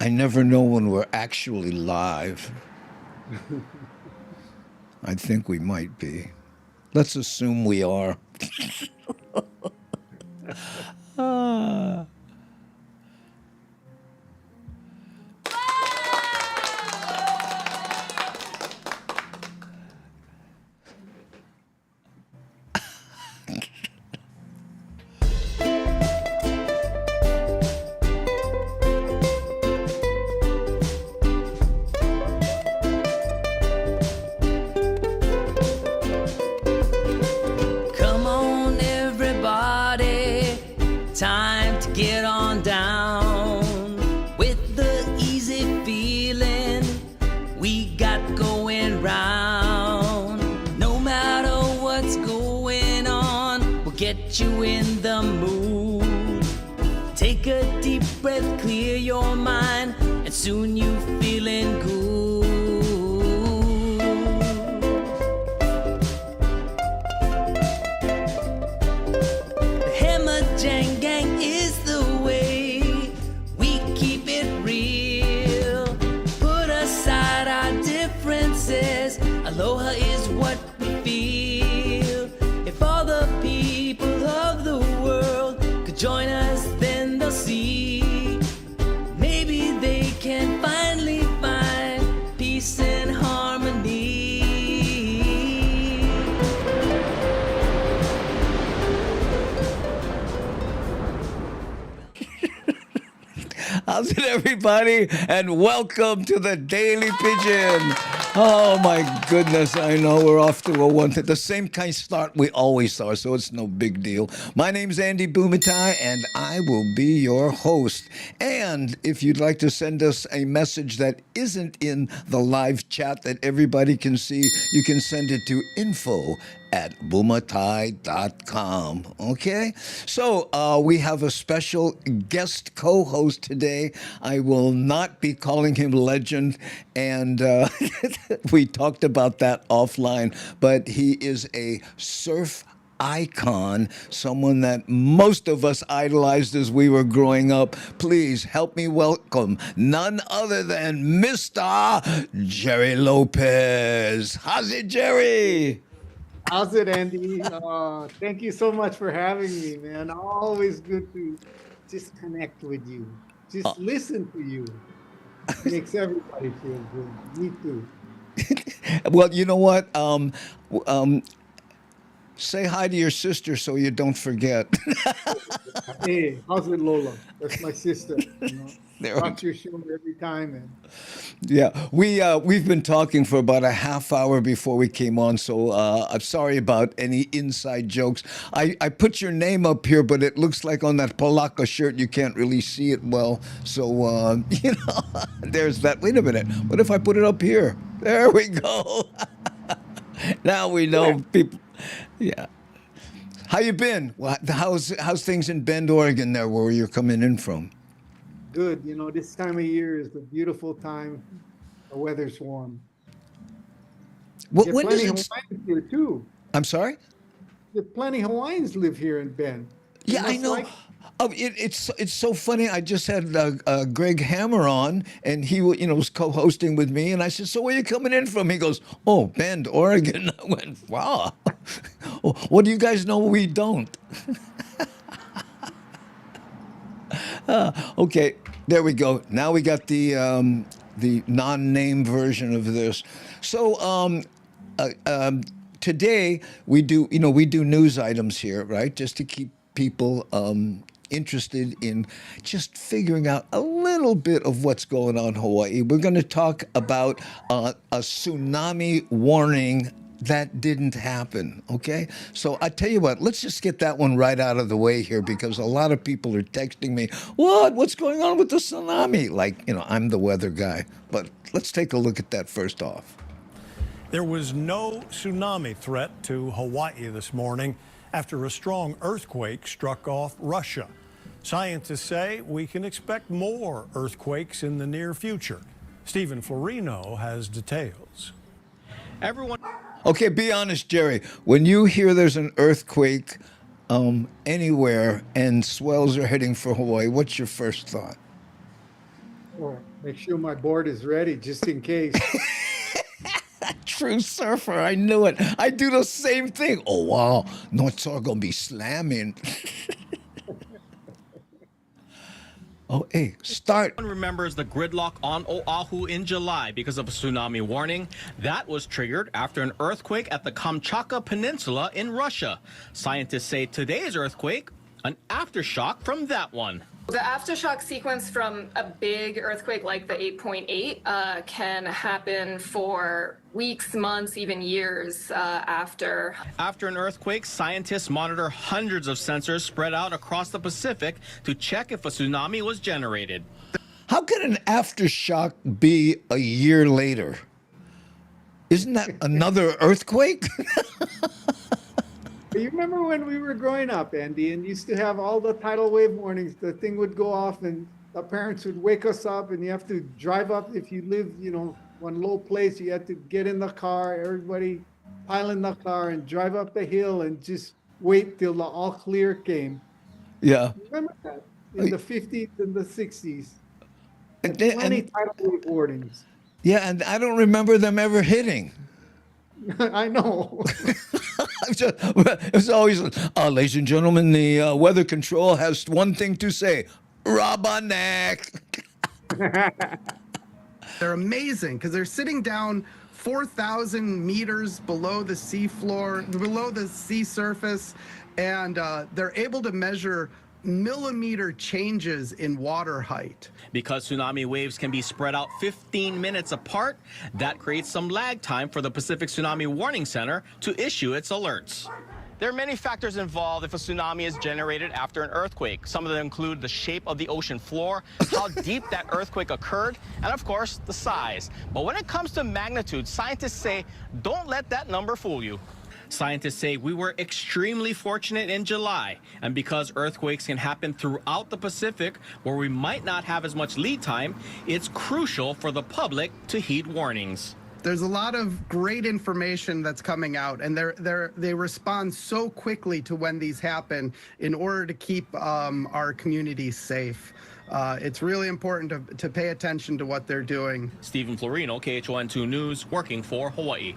I never know when we're actually live. I think we might be. Let's assume we are. Ah. Come on, everybody, time to get on down with the easy feeling we got going round. No matter what's going on, we'll get you in the mood. Take a deep breath, clear your mind, and soon you feeling good. Jang Gang is the way we keep it real. Put aside our differences, aloha is what we feel. If all the people of the world could join us, then they'll see. Maybe they can finally find peace and harmony. How's it, everybody? And welcome to the Daily Pidgin. Oh, my goodness. I know we're off to a one. The same kind of start we always are, so it's no big deal. My name's Andy Bumatai, and I will be your host. And if you'd like to send us a message that isn't in the live chat that everybody can see, you can send it to info@bumatai.com. Okay? So we have a special guest co-host today. I will not be calling him legend, and we talked about that offline, but he is a surf icon, someone that most of us idolized as we were growing up. Please help me welcome none other than Mr. Jerry Lopez. How's it, Jerry? How's it, Andy? Thank you so much for having me, man. Always good to just connect with you. Just listen to you. Makes everybody feel good. Me too. Well, you know what? Say hi to your sister so you don't forget. Hey, how's it, Lola? That's my sister. You know, There we watch your show every time, and Yeah, we've been talking for about a half hour before we came on, so I'm sorry about any inside jokes. I put your name up here, but it looks like on that Palaka shirt you can't really see it well. So there's that. Wait a minute. What if I put it up here? There we go. Now we know people. Yeah. How you been? How's things in Bend, Oregon, there where you're coming in from? good. You know, this time of year is the beautiful time. The weather's warm. There are When plenty does of it? Hawaiians here too. I'm sorry. There are plenty of Hawaiians live here in Bend. You Yeah, I must know. like- It's so funny. I just had Greg Hammer on, and he was co-hosting with me, and I said, "So where you coming in from?" He goes, "Oh, Bend, Oregon." I went, "Wow, what do you guys know we don't?" Okay, there we go. Now we got the non-name version of this. So today we do news items here, right? Just to keep people interested in just figuring out a little bit of what's going on in Hawaii. We're going to talk about a tsunami warning that didn't happen, okay? So I tell you what, let's just get that one right out of the way here, because a lot of people are texting me, what's going on with the tsunami? Like, I'm the weather guy. But let's take a look at that first off. There was no tsunami threat to Hawaii this morning after a strong earthquake struck off Russia. Scientists say we can expect more earthquakes in the near future. Stephen Florino has details. Okay, be honest, Jerry. When you hear there's an earthquake anywhere and swells are heading for Hawaii, what's your first thought? Well, make sure my board is ready just in case. True surfer. I knew it. I do the same thing. Oh, wow. North Shore going to be slamming. Oh, hey, start. Everyone remembers the gridlock on Oahu in July because of a tsunami warning. That was triggered after an earthquake at the Kamchatka Peninsula in Russia. Scientists say today's earthquake, an aftershock from that one. The aftershock sequence from a big earthquake like the 8.8 can happen for weeks, months, even years after. After an earthquake, scientists monitor hundreds of sensors spread out across the Pacific to check if a tsunami was generated. How could an aftershock be a year later? Isn't that another earthquake? You remember when we were growing up, Andy, and used to have all the tidal wave warnings? The thing would go off, and the parents would wake us up, and you have to drive up. If you live, one low place, you had to get in the car, everybody pile in the car, and drive up the hill, and just wait till the all clear came. Yeah. Remember that in the 50s and the 60s? And, Plenty tidal wave warnings. yeah, and I don't remember them ever hitting. I know. It's always, ladies and gentlemen, the weather control has one thing to say: Rabanek. They're amazing because they're sitting down 4,000 meters below the sea floor, below the sea surface, and they're able to measure millimeter changes in water height. Because tsunami waves can be spread out 15 minutes apart, that creates some lag time for the Pacific Tsunami Warning Center to issue its alerts. There are many factors involved if a tsunami is generated after an earthquake. Some of them include the shape of the ocean floor, how deep that earthquake occurred, and of course, the size. But when it comes to magnitude, scientists say, don't let that number fool you. Scientists say we were extremely fortunate in July, and because earthquakes can happen throughout the Pacific where we might not have as much lead time, it's crucial for the public to heed warnings. There's a lot of great information that's coming out, and they respond so quickly to when these happen in order to keep our communities safe. It's really important to pay attention to what they're doing. Stephen Florino, KHON2 News, working for Hawaii.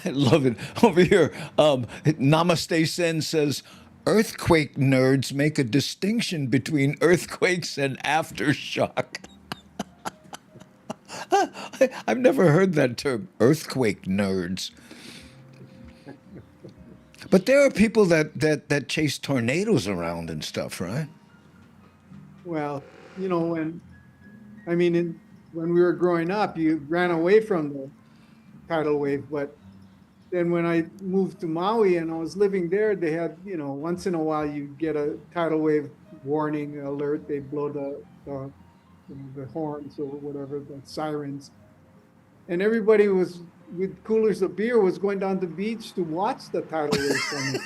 I love it. Over here, Namaste Sen says, earthquake nerds make a distinction between earthquakes and aftershock. I've never heard that term, earthquake nerds. But there are people that chase tornadoes around and stuff, right? Well, when we were growing up, you ran away from the tidal wave, but then when I moved to Maui and I was living there, they had, once in a while you get a tidal wave warning alert. They blow the horns or whatever, the sirens. And everybody was, with coolers of beer, was going down the beach to watch the tidal wave coming.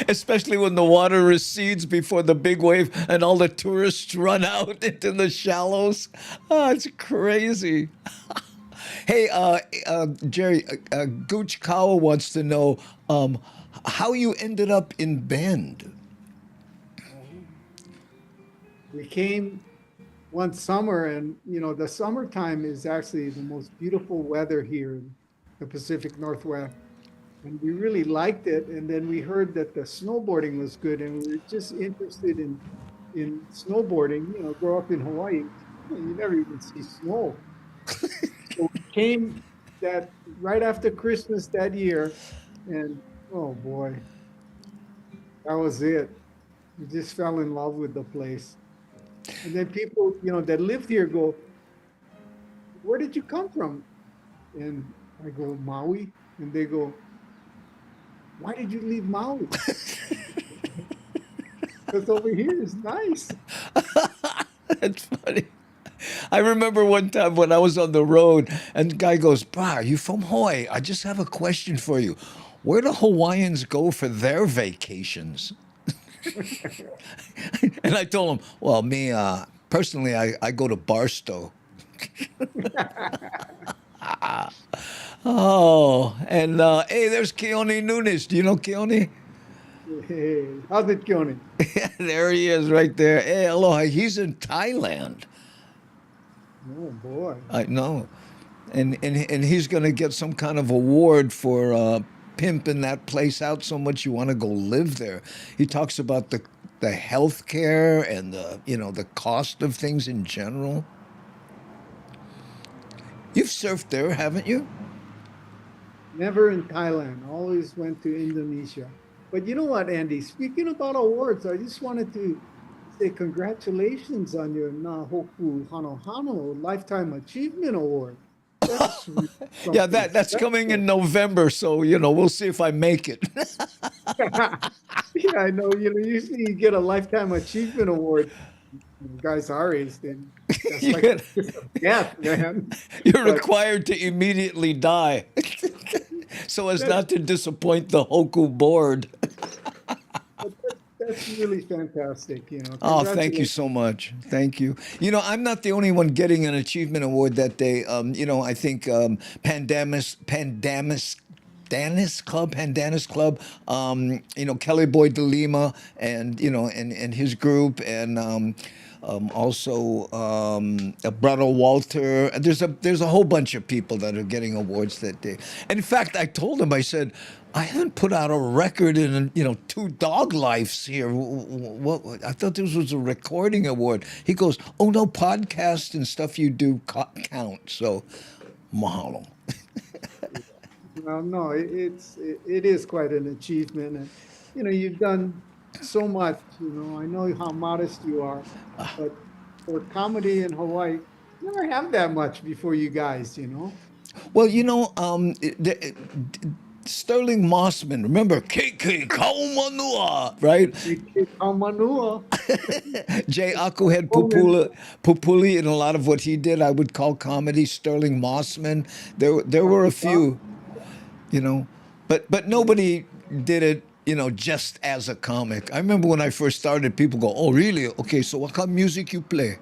Especially when the water recedes before the big wave and all the tourists run out into the shallows. Oh, it's crazy. Hey, Jerry, Gooch Kawa wants to know how you ended up in Bend. We came one summer, and the summertime is actually the most beautiful weather here in the Pacific Northwest, and we really liked it. And then we heard that the snowboarding was good, and we were just interested in snowboarding. Grow up in Hawaii, you never even see snow. So we came that right after Christmas that year, and oh boy, that was it. We just fell in love with the place. And then people, that lived here go, where did you come from? And I go, Maui. And they go, why did you leave Maui? Because over here is nice. That's funny. I remember one time when I was on the road and the guy goes, "Bah, are you from Hawaii? I just have a question for you. Where do Hawaiians go for their vacations?" And I told him, well, me, personally, I go to Barstow. Oh, and hey, there's Keone Nunes. Do you know Keone? Hey, how's it going? There he is right there. Hey, aloha. He's in Thailand. Oh boy. I know. And he's going to get some kind of award for pimping that place out so much you want to go live there. He talks about the health care and the cost of things in general. You've surfed there, haven't you? Never in Thailand. Always went to Indonesia. But you know what, Andy? Speaking about awards, I just wanted to say congratulations on your Nahoku Hano Hano Lifetime Achievement Award. That's really Yeah, something that's coming in special. November, so we'll see if I make it. Yeah, I know. Usually you get a Lifetime Achievement Award. Guys our age, then that's you're, like gonna- the kiss of death, man. you're But required to immediately die, so as that's not to disappoint the Hoku board. that's really fantastic. Oh, thank you Congratulations. so much. Thank you. I'm not the only one getting an achievement award that day. I think Pandanus Club, Kelly Boy DeLima and his group, and also Brother Walter. There's a whole bunch of people that are getting awards that day. And in fact, I told him, I said, I haven't put out a record in 2 dog lives here. What? I thought this was a recording award. He goes, oh no, podcast and stuff you do count. So, mahalo. Well, no, it is quite an achievement, and you've done so much. I know how modest you are, but for comedy in Hawaii, you never have that much before you guys. Well, Sterling Mossman, remember KK Kaumanua, right? Manua. Jay Akuhead Pupuli, and a lot of what he did, I would call comedy. Sterling Mossman, there were a few, but nobody did it, just as a comic. I remember when I first started, people go, "Oh, really? Okay, so what kind of music you play?"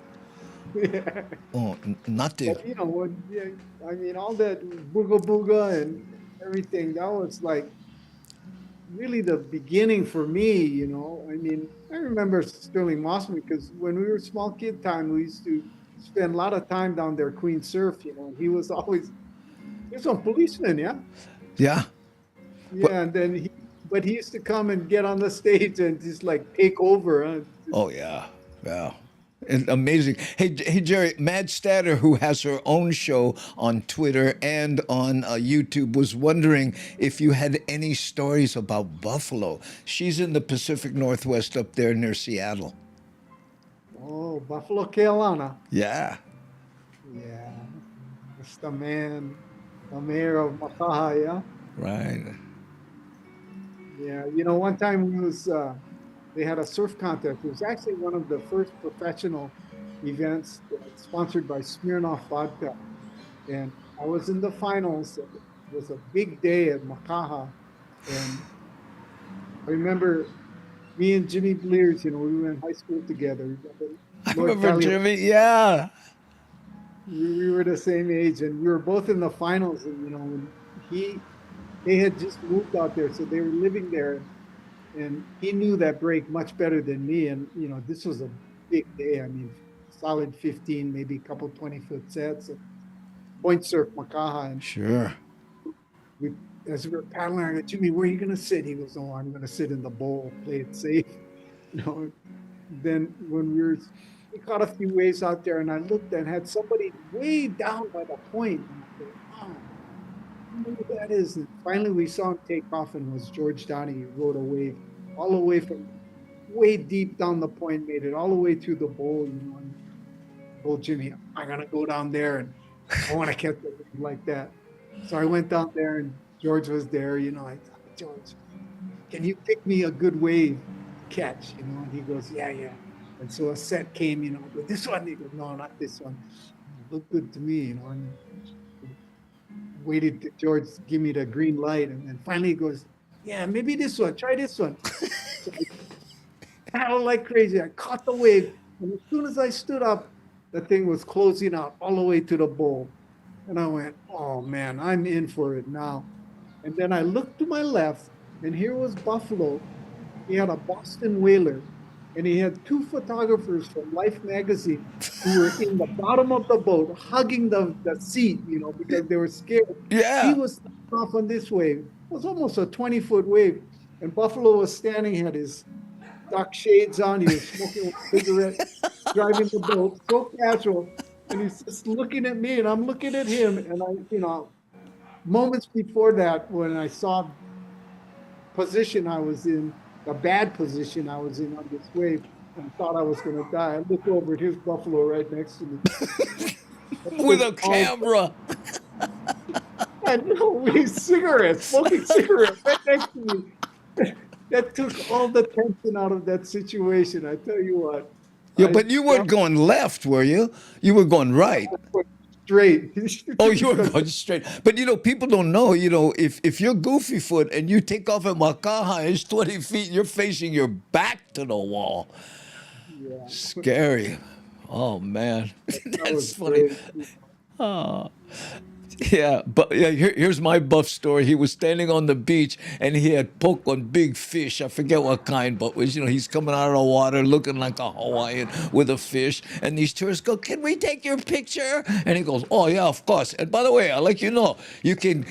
Oh, nothing. But yeah, I mean, all that booga booga and everything, that was like really the beginning for me. I mean, I remember Sterling Mossman because when we were small kid time, we used to spend a lot of time down there, Queen Surf. And he was a policeman, yeah, Yeah. yeah, and then but he used to come and get on the stage and just like take over. Huh? Oh yeah, yeah. And amazing. Hey, Jerry, Mad Statter, who has her own show on Twitter and on YouTube, was wondering if you had any stories about Buffalo. She's in the Pacific Northwest up there near Seattle. Oh, Buffalo, Carolina. Yeah. Yeah, it's the man, the mayor of Makaha, yeah. Right. Yeah, one time they had a surf contest. It was actually one of the first professional events sponsored by Smirnoff Vodka. And I was in the finals. It was a big day at Makaha. And I remember me and Jimmy Blears, we were in high school together. I Lord remember Kelly, Jimmy. Yeah. we were the same age, and we were both in the finals. And, when they had just moved out there, so they were living there. And he knew that break much better than me. And, this was a big day. I mean, solid 15, maybe a couple 20-foot sets. Point surf Makaha. And Sure. as we were paddling, I go, Jimmy, where are you going to sit? He goes, oh, I'm going to sit in the bowl, play it safe. Then when we caught a few waves out there, and I looked and had somebody way down by the point. And I go, wow, I wonder who that is. And finally, we saw him take off, and it was George Donnie. He rode a wave all the way from way deep down the point, made it all the way through the bowl. And I told Jimmy, I'm going to go down there, and I want to catch a wave like that. So I went down there, and George was there. I thought, George, can you pick me a good wave catch? And he goes, yeah. And so a set came, I go, this one. He goes, no, not this one. It looked good to me, and waited to George give me the green light, and then finally he goes, yeah, maybe this one. Try this one. So I paddled like crazy. I caught the wave, and as soon as I stood up, the thing was closing out all the way to the bowl. And I went, oh man, I'm in for it now. And then I looked to my left, and here was Buffalo He had a Boston whaler, and he had two photographers from Life magazine who were in the bottom of the boat hugging the seat, because they were scared. He Yeah. was off on this wave. It was almost a 20-foot wave. And Buffalo was standing, had his duck shades on, he was smoking a cigarette, driving the boat, so casual. And he's just looking at me, and I'm looking at him. And moments before that, when I saw position I was in, the bad position I was in on this wave, and thought I was going to die, I looked over at his Buffalo right next to me. With a camera. And with cigarettes, smoking cigarettes right next to me. That took all the tension out of that situation. I tell you what. Yeah, but you weren't going left, were you? You were going right. Straight. Oh, you were going straight. But people don't know, if you're goofy foot and you take off at Makaha, it's 20 feet, you're facing your back to the wall. Yeah. Scary. Oh, man. That That's was funny. great. Oh. Yeah, but here's my buff story. He was standing on the beach and he had poked on big fish. I forget what kind, but he's coming out of the water looking like a Hawaiian with a fish. And these tourists go, "Can we take your picture?" And he goes, "Oh yeah, of course. And by the way, I'll let you know, you can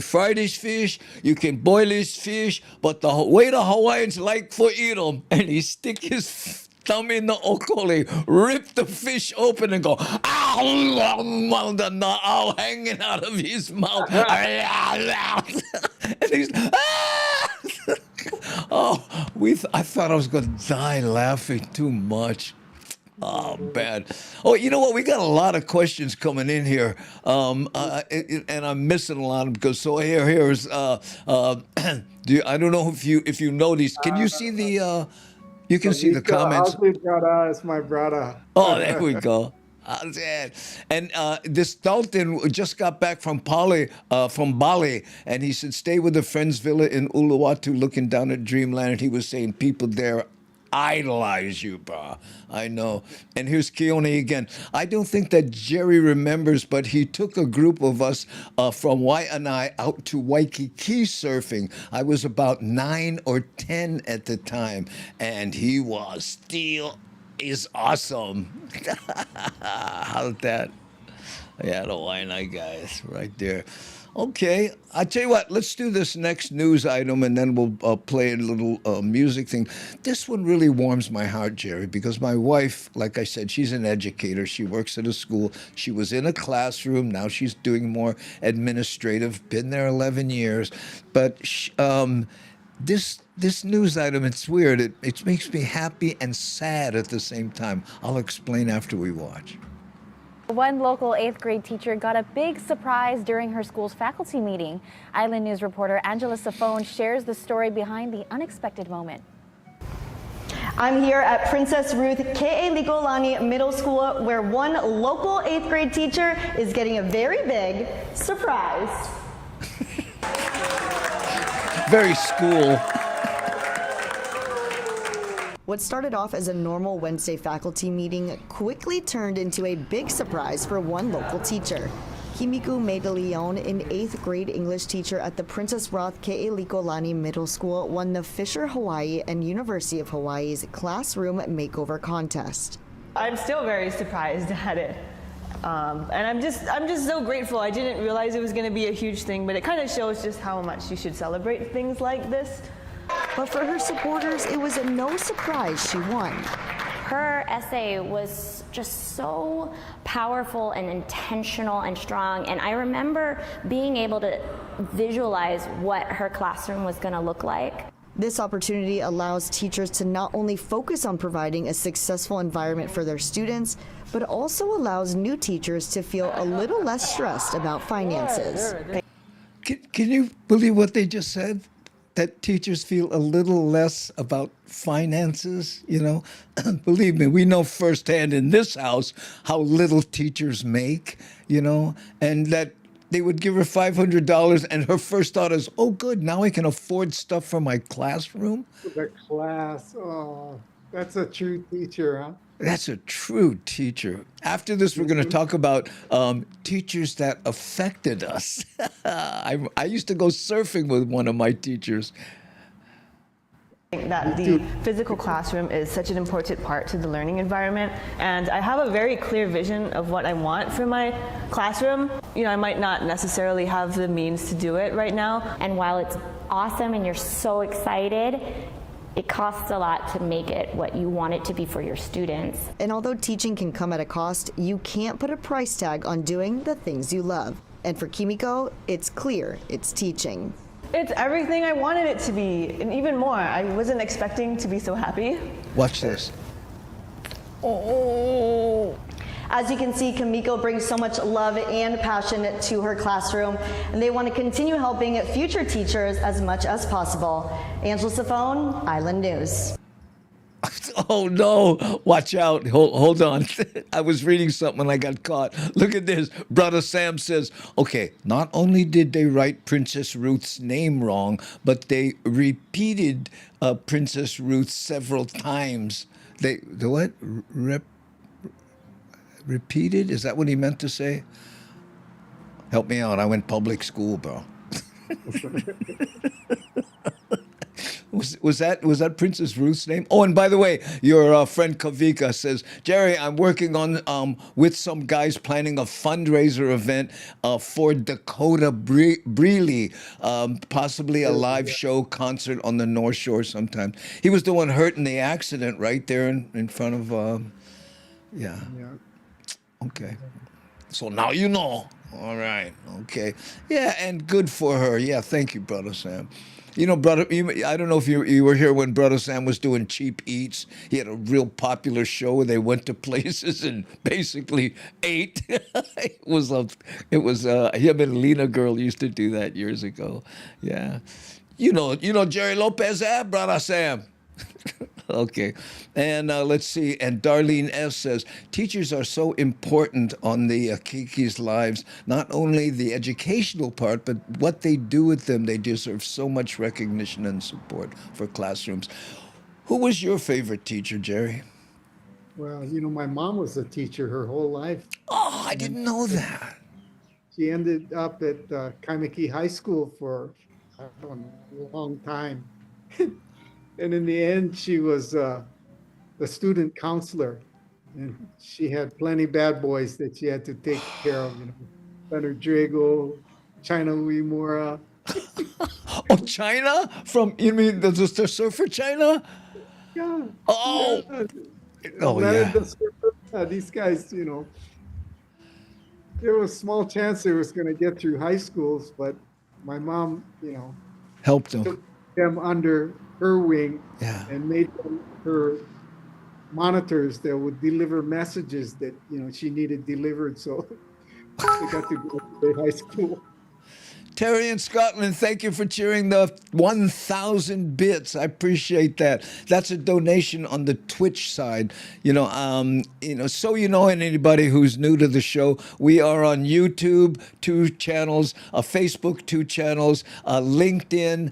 fry this fish, you can boil this fish, but the way the Hawaiians like for eat them." And he stick his thumb in the okole, rip the fish open and go, "Ow!" The owl hanging out of his mouth. And he's, "Ah!" I thought I was going to die laughing too much. Oh, bad. Oh, you know what? We got a lot of questions coming in here, and I'm missing a lot of them because here's. I don't know if you know these. Can you see the? You can see the comments. Brother is my brother. Oh, there we go. How's that? And this Dalton just got back from Bali, and he said, "Stay with the Friends Villa in Uluwatu, looking down at Dreamland." And he was saying people there idolize you, bro. I know. And here's Keone again. "I don't think that Jerry remembers, but he took a group of us from Waianae out to Waikiki surfing. I was about 9 or 10 at the time, and he was still is awesome." How's that? Yeah, the Waianae guys right there. Okay, I tell you what, let's do this next news item and then we'll play a little music thing. This one really warms my heart, Jerry, because my wife, like I said, she's an educator. She works at a school. She was in a classroom. Now she's doing more administrative, been there 11 years. But this news item, it's weird. It makes me happy and sad at the same time. I'll explain after we watch. One local 8th grade teacher got a big surprise during her school's faculty meeting. Island News reporter Angela Safone shares the story behind the unexpected moment. I'm here at Princess Ruth Ke'eligolani Middle School, where one local 8th grade teacher is getting a very big surprise. Very school. What started off as a normal Wednesday faculty meeting quickly turned into a big surprise for one local teacher. Himiku Medeleon, an 8th grade English teacher at the Princess Ruth Ke'eligolani Middle School, won the Fisher Hawaii and University of Hawaii's classroom makeover contest. I'm still very surprised at it. And I'm just so grateful. I didn't realize it was going to be a huge thing, but it kind of shows just how much you should celebrate things like this. But for her supporters, it was no surprise she won. Her essay was just so powerful and intentional and strong, and I remember being able to visualize what her classroom was going to look like. This opportunity allows teachers to not only focus on providing a successful environment for their students, but also allows new teachers to feel a little less stressed about finances. Can you believe what they just said? That teachers feel a little less about finances, Believe me, we know firsthand in this house how little teachers make, and that they would give her $500 and her first thought is, "Oh, good, now I can afford stuff for my classroom." The class, oh, that's a true teacher, huh? That's a true teacher. After this, we're going to talk about teachers that affected us. I used to go surfing with one of my teachers. think that the physical classroom is such an important part to the learning environment, and I have a very clear vision of what I want for my classroom. You know, I might not necessarily have the means to do it right now. And while it's awesome and you're so excited, it costs a lot to make it what you want it to be for your students. And although teaching can come at a cost, you can't put a price tag on doing the things you love. And for Kimiko, it's clear it's teaching. It's everything I wanted it to be, and even more. I wasn't expecting to be so happy. Watch this. Oh. As you can see, Kimiko brings so much love and passion to her classroom, and they want to continue helping future teachers as much as possible. Angela Safone, Island News. Oh no, watch out. Hold on. I was reading something and I got caught. Look at this. Brother Sam says, okay, not only did they write Princess Ruth's name wrong, but they repeated Princess Ruth several times. The what? Repeated? Is that what he meant to say? Help me out. I went public school, bro. Was that Princess Ruth's name? Oh, and by the way, your friend Kavika says, Jerry, I'm working on with some guys planning a fundraiser event for Dakota Breeley, possibly a live show concert on the North Shore sometime. He was the one hurt in the accident right there in front of, yeah. Okay. So now you know. All right. Okay. Yeah, and good for her. Yeah, thank you, Brother Sam. You know, I don't know if you were here when Brother Sam was doing Cheap Eats. He had a real popular show where they went to places and basically ate. It was him and Lena Girl used to do that years ago. Yeah. You know Jerry Lopez, Brother Sam. Okay. And let's see. And Darlene S. says, teachers are so important on the Kiki's lives, not only the educational part, but what they do with them. They deserve so much recognition and support for classrooms. Who was your favorite teacher, Jerry? Well, my mom was a teacher her whole life. Oh, I didn't know that. She ended up at Kaimaki High School for, I don't know, a long time. And in the end, she was the student counselor, and she had plenty bad boys that she had to take care of. Leonard Drago, China Uemura. Oh, China? You mean the surfer China? Yeah. Oh. Yeah. Oh, yeah. These guys, there was small chance they was going to get through high schools, but my mom, helped them. Took them under her wing, and made them her monitors that would deliver messages that she needed delivered. So they got to go to high school. Terry in Scotland, thank you for cheering the 1,000 bits. I appreciate that. That's a donation on the Twitch side. And anybody who's new to the show, we are on YouTube, 2 channels, Facebook, 2 channels, LinkedIn,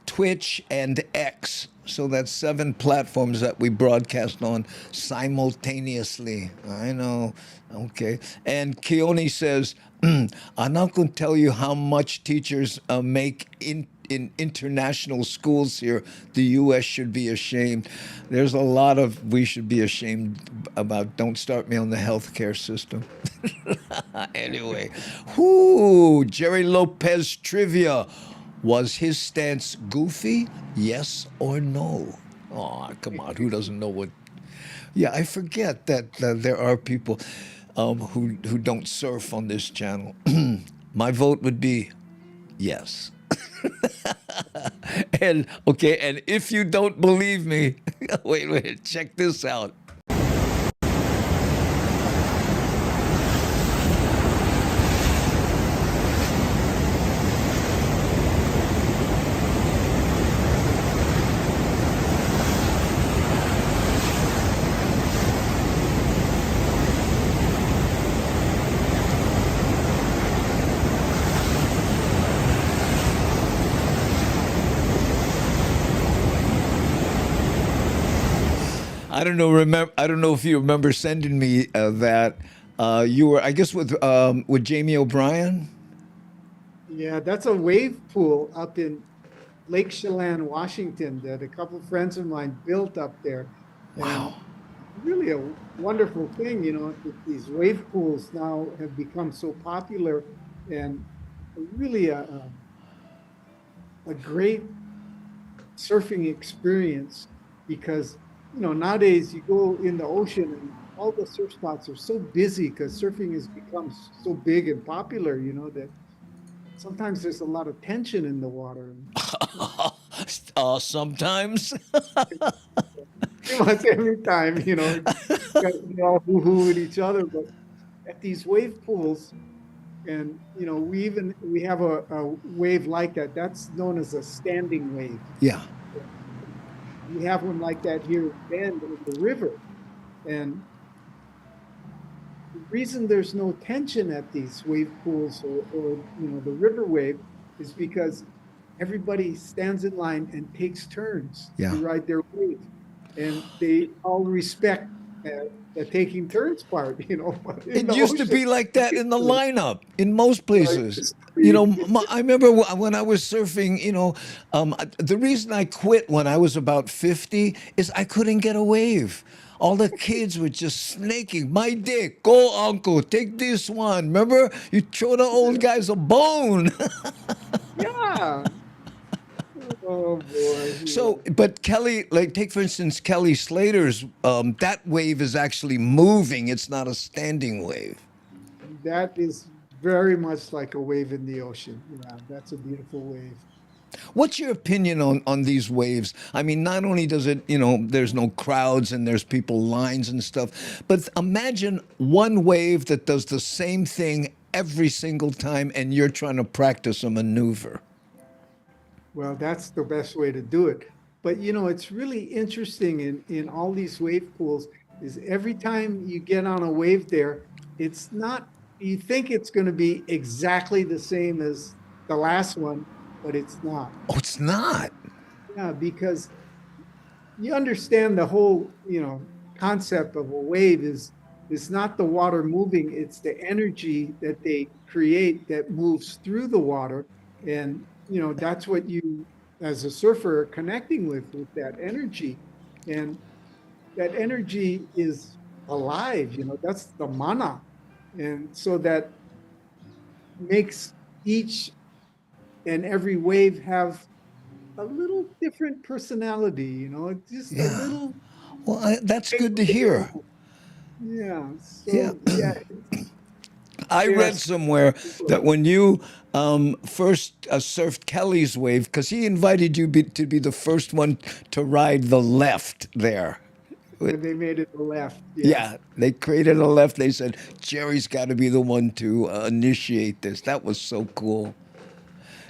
Twitch, and X. So that's 7 platforms that we broadcast on simultaneously. I know. Okay. And Keone says, I'm not going to tell you how much teachers make in international schools here. The U.S. should be ashamed. There's a lot of we should be ashamed about. Don't start me on the healthcare system. Anyway, Jerry Lopez trivia. Was his stance goofy? Yes or no? Oh, come on. Who doesn't know what? Yeah, I forget that there are people who don't surf on this channel. My vote would be yes. And if you don't believe me, wait, check this out. I don't know if you remember sending me that. You were, I guess, with Jamie O'Brien. Yeah, that's a wave pool up in Lake Chelan, Washington, that a couple friends of mine built up there. And Wow. really a wonderful thing, these wave pools now have become so popular and really a great surfing experience because, nowadays you go in the ocean and all the surf spots are so busy because surfing has become so big and popular, that sometimes there's a lot of tension in the water. Sometimes. Pretty much every time, we all hoo-hoo at each other, but at these wave pools, and we have a wave like that. That's known as a standing wave. Yeah. We have one like that here in Bend in the river, and the reason there's no tension at these wave pools or the river wave is because everybody stands in line and takes turns Yeah. to ride their wave, and they all respect the taking turns part. It used to be like that in the lineup in most places. I remember when I was surfing, the reason I quit when I was about 50 is I couldn't get a wave. All the kids were just snaking. My dick, go uncle, take this one. Remember? You throw the old guys a bone. Yeah. Oh boy. So, but Kelly, take for instance Kelly Slater's. That wave is actually moving. It's not a standing wave. That is very much like a wave in the ocean. Yeah, that's a beautiful wave. What's your opinion on these waves? I mean, not only does it, there's no crowds and there's people lines and stuff, but imagine one wave that does the same thing every single time, and you're trying to practice a maneuver. Well, that's the best way to do it. But it's really interesting in all these wave pools is every time you get on a wave there, it's not, you think it's going to be exactly the same as the last one, but it's not. Oh, it's not. Yeah, because you understand the whole, concept of a wave is not the water moving, it's the energy that they create that moves through the water. And that's what you, as a surfer, are connecting with that energy. And that energy is alive, that's the mana. And so that makes each and every wave have a little different personality, just a little. Well, that's good to hear. Yeah. So, Yeah. yeah. I read Yes. somewhere that when you first surfed Kelly's wave, because he invited you to be the first one to ride the left there. And they made it the left. Yeah, they created a left. They said, Jerry's got to be the one to initiate this. That was so cool.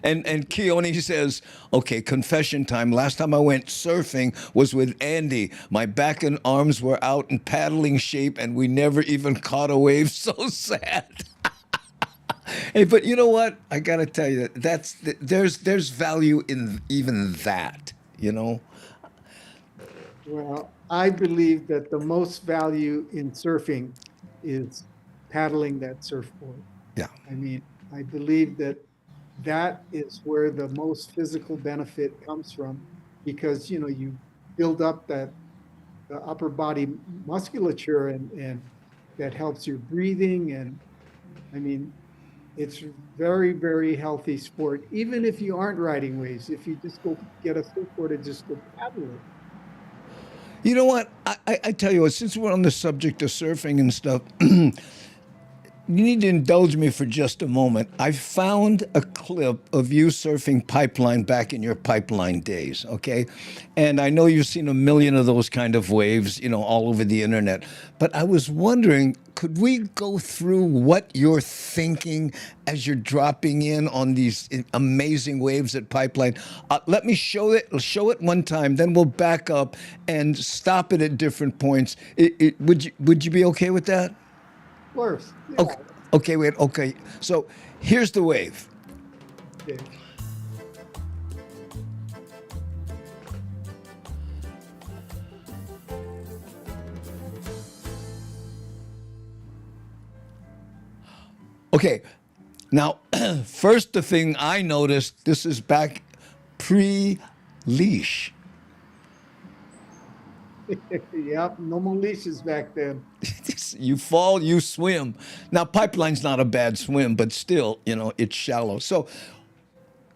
And Keone says, okay, confession time. Last time I went surfing was with Andy. My back and arms were out in paddling shape, and we never even caught a wave. So sad. Hey, but you know what? I got to tell you, there's value in even that, Well, I believe that the most value in surfing is paddling that surfboard. Yeah. I mean, I believe that is where the most physical benefit comes from because, you build up the upper body musculature and that helps your breathing. And I mean, it's very, very healthy sport, even if you aren't riding waves. If you just go get a surfboard and just go paddle it. You know what? I tell you what, since we're on the subject of surfing and stuff, you need to indulge me for just a moment. I found a clip of you surfing pipeline back in your pipeline days, okay? And I know you've seen a million of those kind of waves, all over the internet. But I was wondering, could we go through what you're thinking as you're dropping in on these amazing waves at pipeline? Let me show it one time, then we'll back up and stop it at different points. Would you be okay with that? Of course. Yeah. Okay, wait. Okay, so here's the wave. Okay. Okay, now, first the thing I noticed, this is back pre-leash. Yep, no more leashes back then. You fall, you swim. Now, pipeline's not a bad swim, but still, it's shallow. So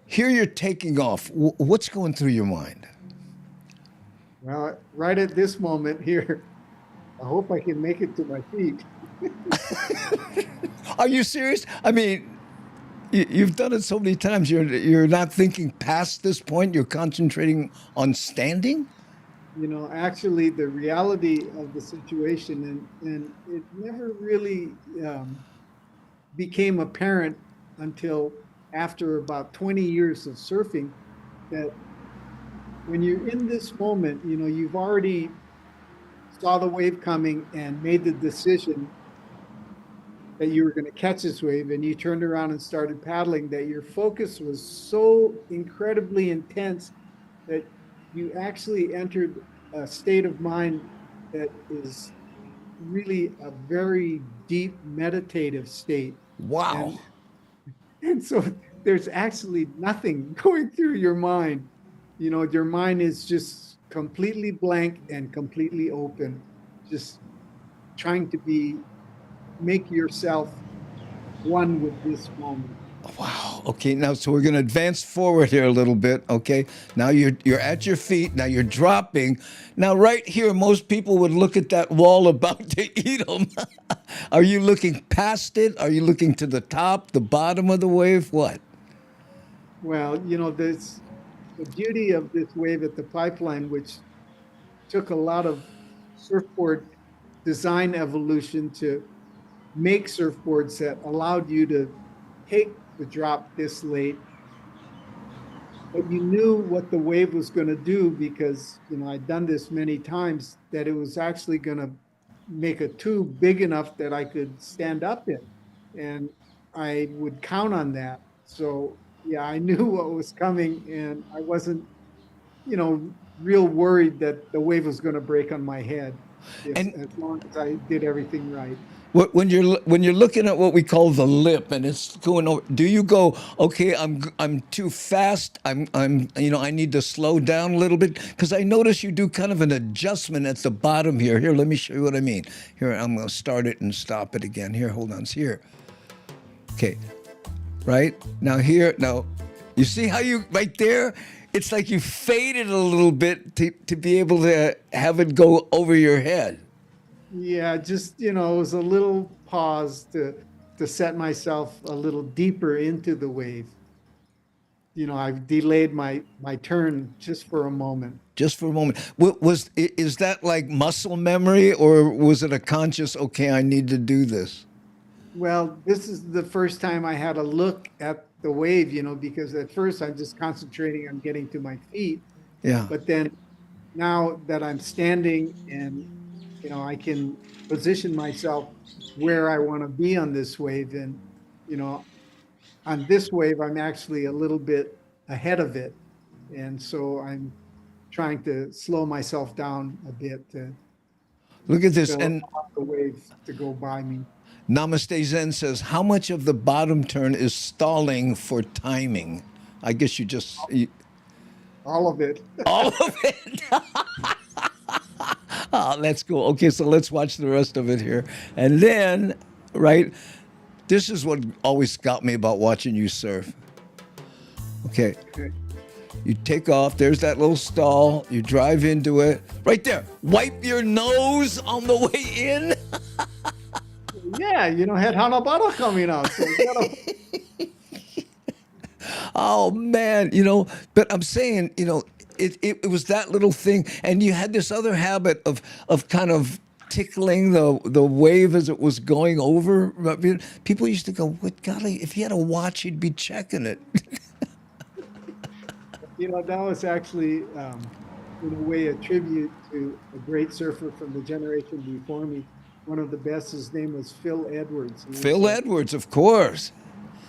here you're taking off. What's going through your mind? Well, right at this moment here, I hope I can make it to my feet. Are you serious? I mean, you've done it so many times. You're not thinking past this point. You're concentrating on standing. Actually, the reality of the situation, and it never really became apparent until after about 20 years of surfing, that when you're in this moment, you've already saw the wave coming and made the decision that you were going to catch this wave, and you turned around and started paddling, that your focus was so incredibly intense that you actually entered a state of mind that is really a very deep meditative state. Wow. And so there's actually nothing going through your mind. Your mind is just completely blank and completely open, just trying to make yourself one with this moment. Wow. Okay. Now, so we're going to advance forward here a little bit. Okay. Now you're at your feet. Now you're dropping. Now, right here, most people would look at that wall about to eat them. Are you looking past it? Are you looking to the top, the bottom of the wave? What? Well, there's the beauty of this wave at the pipeline, which took a lot of surfboard design evolution to make surfboards that allowed you to take the drop this late, but you knew what the wave was going to do because I'd done this many times, that it was actually going to make a tube big enough that I could stand up in, and I would count on that. So yeah, I knew what was coming, and I wasn't real worried that the wave was going to break on my head, as long as I did everything right. When you're looking at what we call the lip and it's going over, do you go, okay, I'm too fast, I need to slow down a little bit? Because I notice you do kind of an adjustment at the bottom here. Here, let me show you what I mean. Here, I'm going to start it and stop it again. Here, hold on. See here. Okay, right now here. Now, you see how right there? It's like you faded a little bit to be able to have it go over your head. Yeah, just, it was a little pause to set myself a little deeper into the wave. I've delayed my turn just for a moment. Just for a moment. Is that like muscle memory, or was it a conscious, okay, I need to do this? Well, this is the first time I had a look at the wave, because at first I'm just concentrating on getting to my feet. Yeah. But then now that I'm standing and I can position myself where I want to be on this wave. And, on this wave, I'm actually a little bit ahead of it. And so I'm trying to slow myself down a bit to look at this, and the wave to go by me. Namaste Zen says, how much of the bottom turn is stalling for timing? I guess all of it. All of it. Let's go. Okay, so let's watch the rest of it here. And then, right, this is what always got me about watching you surf. Okay. You take off. There's that little stall. You drive into it. Right there. Wipe your nose on the way in. Yeah, had Hanabata coming out. So Oh, man. But I'm saying, it was that little thing, and you had this other habit of kind of tickling the wave as it was going over. People used to go, "What golly? If he had a watch, he'd be checking it." That was actually, in a way, a tribute to a great surfer from the generation before me. One of the best. His name was Phil Edwards. Phil Edwards, of course.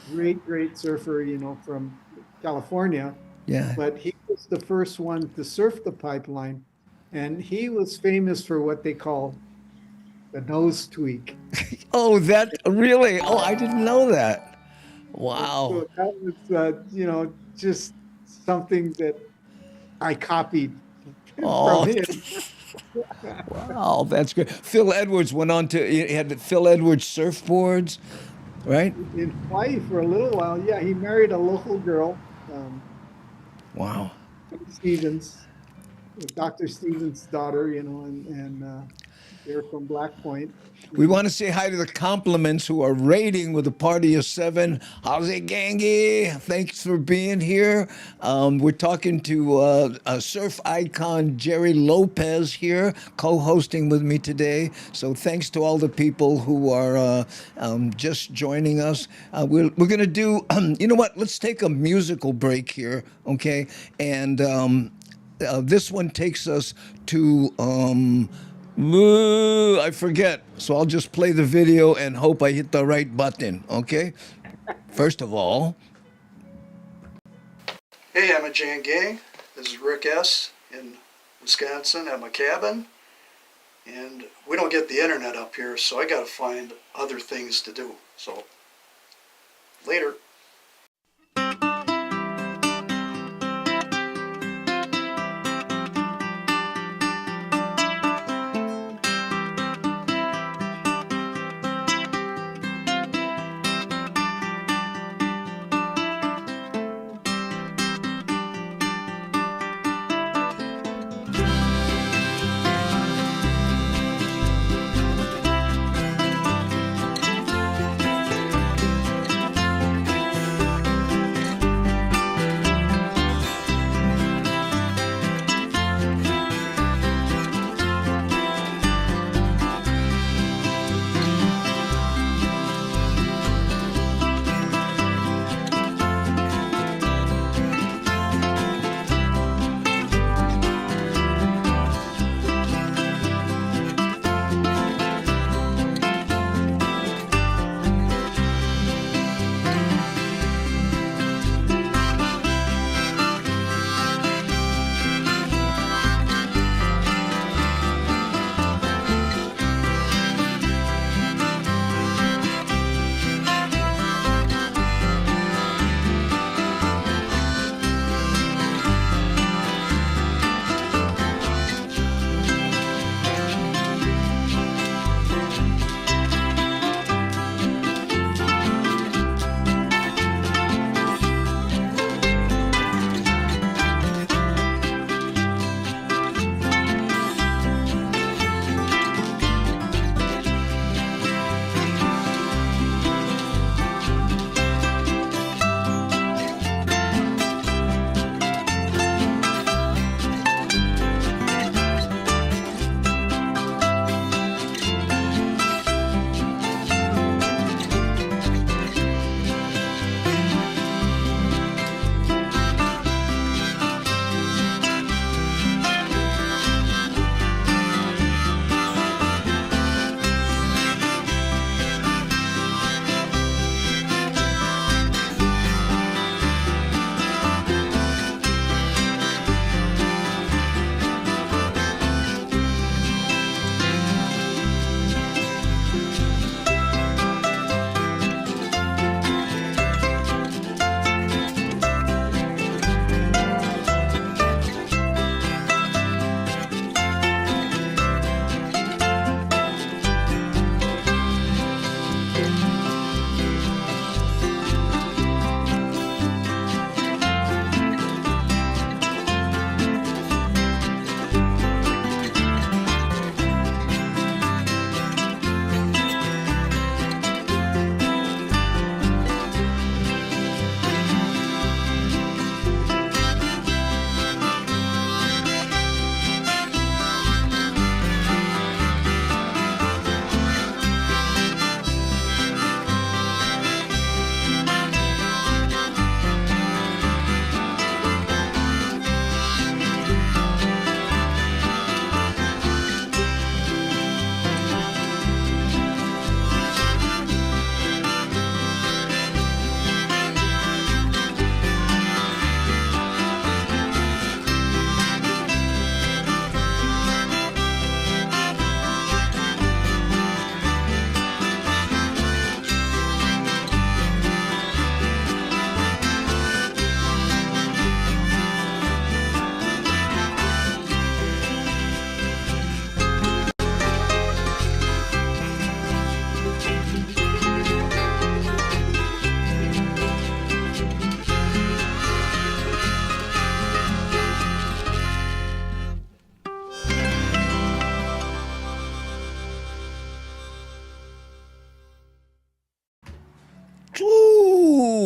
Great surfer, from California. Yeah. But he was the first one to surf the pipeline, and he was famous for what they call the nose tweak. Oh, that really? Oh, I didn't know that. Wow. So that was, just something that I copied Oh, from him. wow, that's good. Phil Edwards went on to, he had the Phil Edwards surfboards, right? In Hawaii for a little while. Yeah, he married a local girl, Wow. Stevens, Dr. Stevens' daughter, and they're from Black Point. We want to say hi to the compliments who are rating with a party of 7. How's it, gangy? Thanks for being here. We're talking to a surf icon, Jerry Lopez, here, co-hosting with me today. So thanks to all the people who are just joining us. We're going to do, you know what? Let's take a musical break here, okay? And this one takes us to... I forget, so I'll just play the video and hope I hit the right button, okay? First of all... Hey, I'm a Jan Gang. This is Rick S. in Wisconsin at my cabin. And we don't get the internet up here, so I gotta find other things to do. So, later.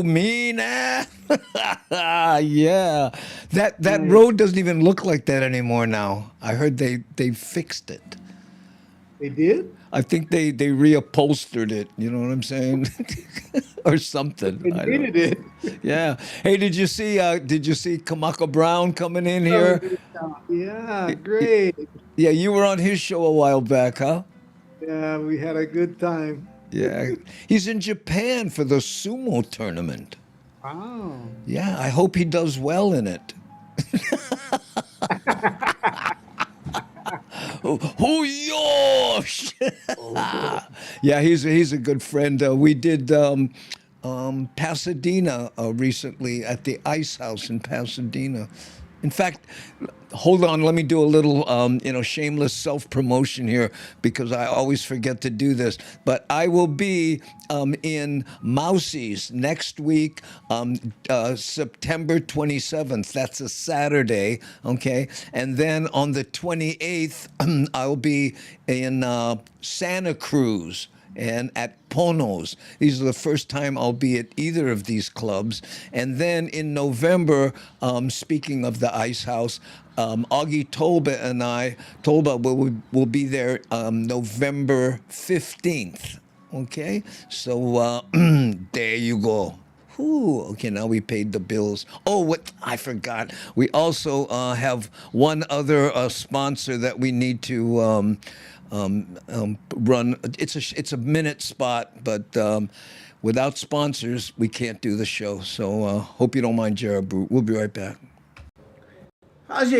mean ass. Yeah. That road doesn't even look like that anymore now. I heard they fixed it. They did? I think they reupholstered it. You know what I'm saying? Or something. They I don't. needed it. Yeah. Hey, did you see Kamaka Brown coming in here? Yeah, great. Yeah, you were on his show a while back, huh? Yeah, we had a good time. Yeah. He's in Japan for the sumo tournament. Wow. Yeah, I hope he does well in it. Hoo-yosh! Yeah, he's a good friend. We did Pasadena recently at the Ice House in Pasadena. In fact, hold on, let me do a little, shameless self-promotion here because I always forget to do this. But I will be in Mousie's next week, September 27th. That's a Saturday, okay? And then on the 28th, I'll be in Santa Cruz and at Ponos. These are the first time I'll be at either of these clubs. And then in November, speaking of the Ice House, Augie Tolba will be there November 15th. Okay? So there you go. Whew. Okay, now we paid the bills. Oh, what I forgot. We also have one other sponsor that we need to run. It's a minute spot, but without sponsors, we can't do the show. So hope you don't mind, Jared Brute. We'll be right back. How's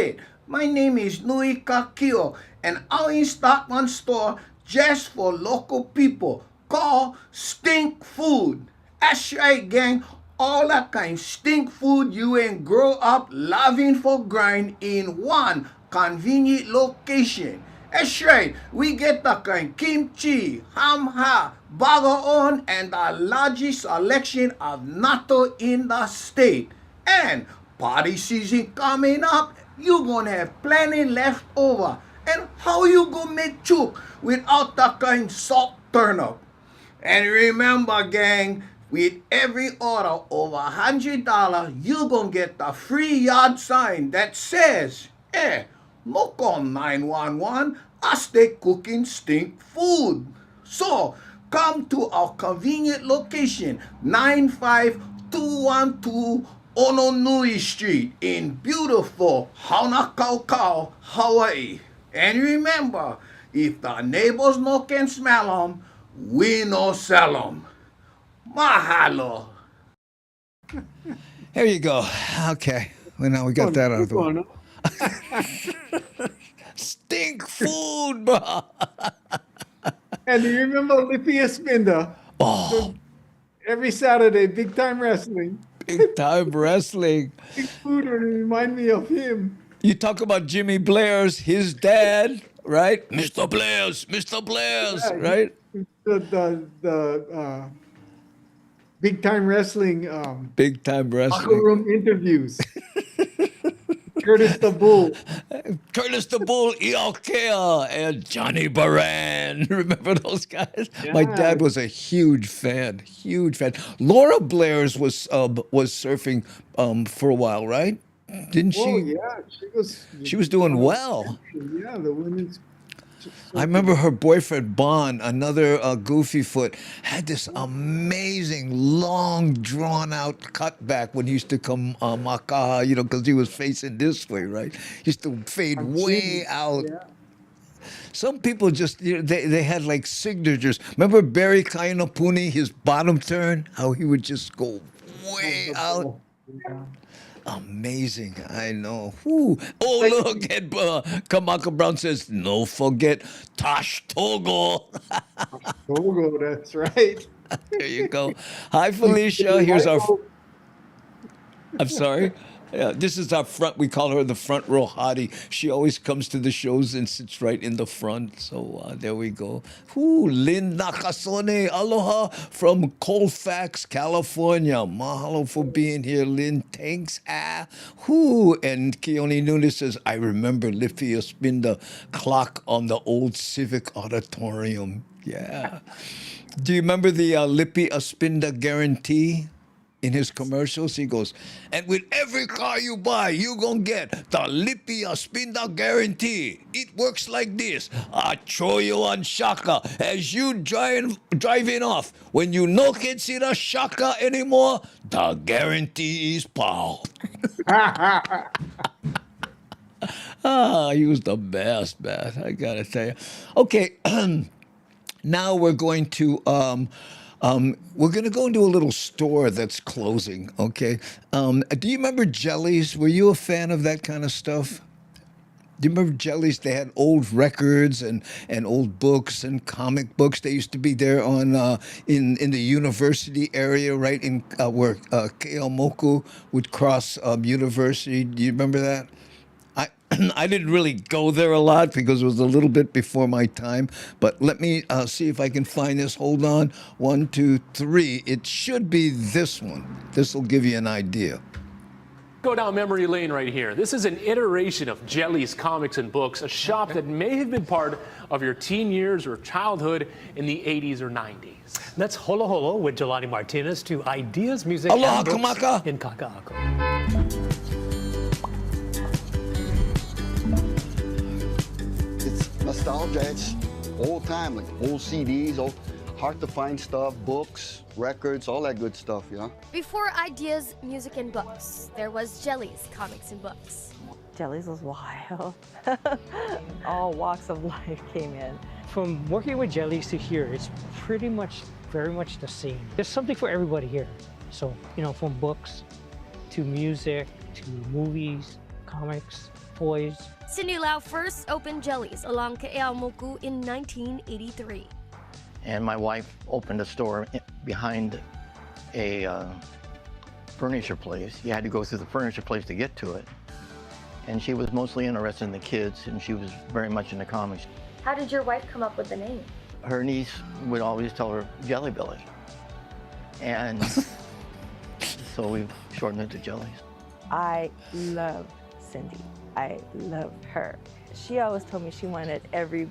My name is Nui Kakio, and I'll in stock one store just for local people called Stink Food. That's right, gang. All that kind stink food you ain't grow up loving for grind in one convenient location. That's right, we get the kind kimchi, hamha, bagaon, and the largest selection of natto in the state. And party season coming up, you gonna have plenty left over. And how you gonna make chook without the kind salt turnip? And remember, gang, with every order over $100, you gonna get the free yard sign that says, look on 911, I stay cooking stink food. So, come to our convenient location, 95212 Ononui Street in beautiful Hanakaukau, Hawaii. And remember, if the neighbors no can smell 'em, we no sell 'em. Mahalo. There you go. Okay. Well, now we got that out of the way. Stink food, bro. And do you remember Lippy Espinda? Oh. Every Saturday, Big Time Wrestling. Big Time Wrestling. Big food remind me of him. You talk about Jimmy Blair's, his dad, right? Mr. Blair's, yeah, right? The Big Time Wrestling. Big Time Wrestling. Locker room interviews. Curtis the Bull. Curtis the Bull, Iokea, and Johnny Baran. Remember those guys? Yeah. My dad was a huge fan. Laura Blair's was surfing for a while, right? Didn't she? Oh, yeah. She was doing well. Yeah, the women's. I remember her boyfriend, Bon, another goofy foot, had this amazing, long, drawn-out cutback when he used to come Makaha, because he was facing this way, right? He used to fade way out. Yeah. Some people just, they had like signatures. Remember Barry Kainapuni, his bottom turn? How he would just go way out? Yeah. Amazing, I know. Whew. Oh, look at Kamaka Brown says, no forget Tosh Togo. Togo, that's right. There you go. Hi, Felicia. Here's our. I'm sorry. Yeah, this is our front. We call her the front row hottie. She always comes to the shows and sits right in the front. So there we go. Ooh, Lynn Nakasone, aloha from Colfax, California. Mahalo for being here, Lynn. Thanks. Whoo. And Keone Nunes says, I remember Liffy Spinda clock on the old Civic Auditorium. Yeah. Do you remember the Lippy Aspinda guarantee in his commercials, he goes, and with every car you buy, you gonna get the Lipia Spinda guarantee. It works like this. I throw you on shaka as you driving off. When you no can see the shaka anymore, the guarantee is pow. He was the best, man. I gotta tell you. Okay, now we're going to go into a little store that's closing. Okay, do you remember Jellies? Were you a fan of that kind of stuff? Do you remember Jellies? They had old records and old books and comic books. They used to be there on in the university area, right in where Keomoku would cross University. Do you remember that? I didn't really go there a lot because it was a little bit before my time. But let me see if I can find this. Hold on. 1, 2, 3. It should be this one. This will give you an idea. Go down memory lane right here. This is an iteration of Jellies Comics and Books, a shop that may have been part of your teen years or childhood in the 80s or 90s. That's Holo Holo with Jelani Martinez to Ideas, Music, Aloha, and Books Kamaka. in Kaka'ako. It's nostalgia. It's old time, like old CDs, old hard to find stuff, books, records, all that good stuff, you know? Before Ideas, Music, and Books, there was Jellies, Comics and Books. Jellies was wild. All walks of life came in. From working with Jellies to here, it's pretty much very much the same. There's something for everybody here. So, from books to music to movies, comics, toys. Cindy Lau first opened Jellies along Ke'eaumoku in 1983. And my wife opened a store behind a furniture place. You had to go through the furniture place to get to it. And she was mostly interested in the kids, and she was very much into comics. How did your wife come up with the name? Her niece would always tell her Jelly Belly. And so we shortened it to Jellies. I love Cindy. I love her. She always told me she wanted every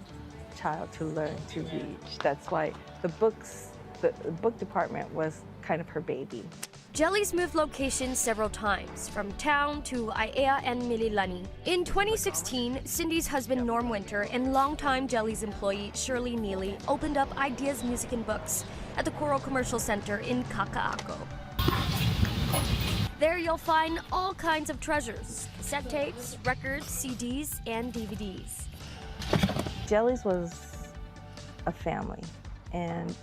child to learn to read. That's why the book department was kind of her baby. Jellies moved locations several times, from town to Aiea and Mililani. In 2016, Cindy's husband Norm Winter and longtime Jellies employee Shirley Neely opened up Ideas, Music, and Books at the Coral Commercial Center in Kaka'ako. There you'll find all kinds of treasures: cassette tapes, records, CDs, and DVDs. Jellies was a family, and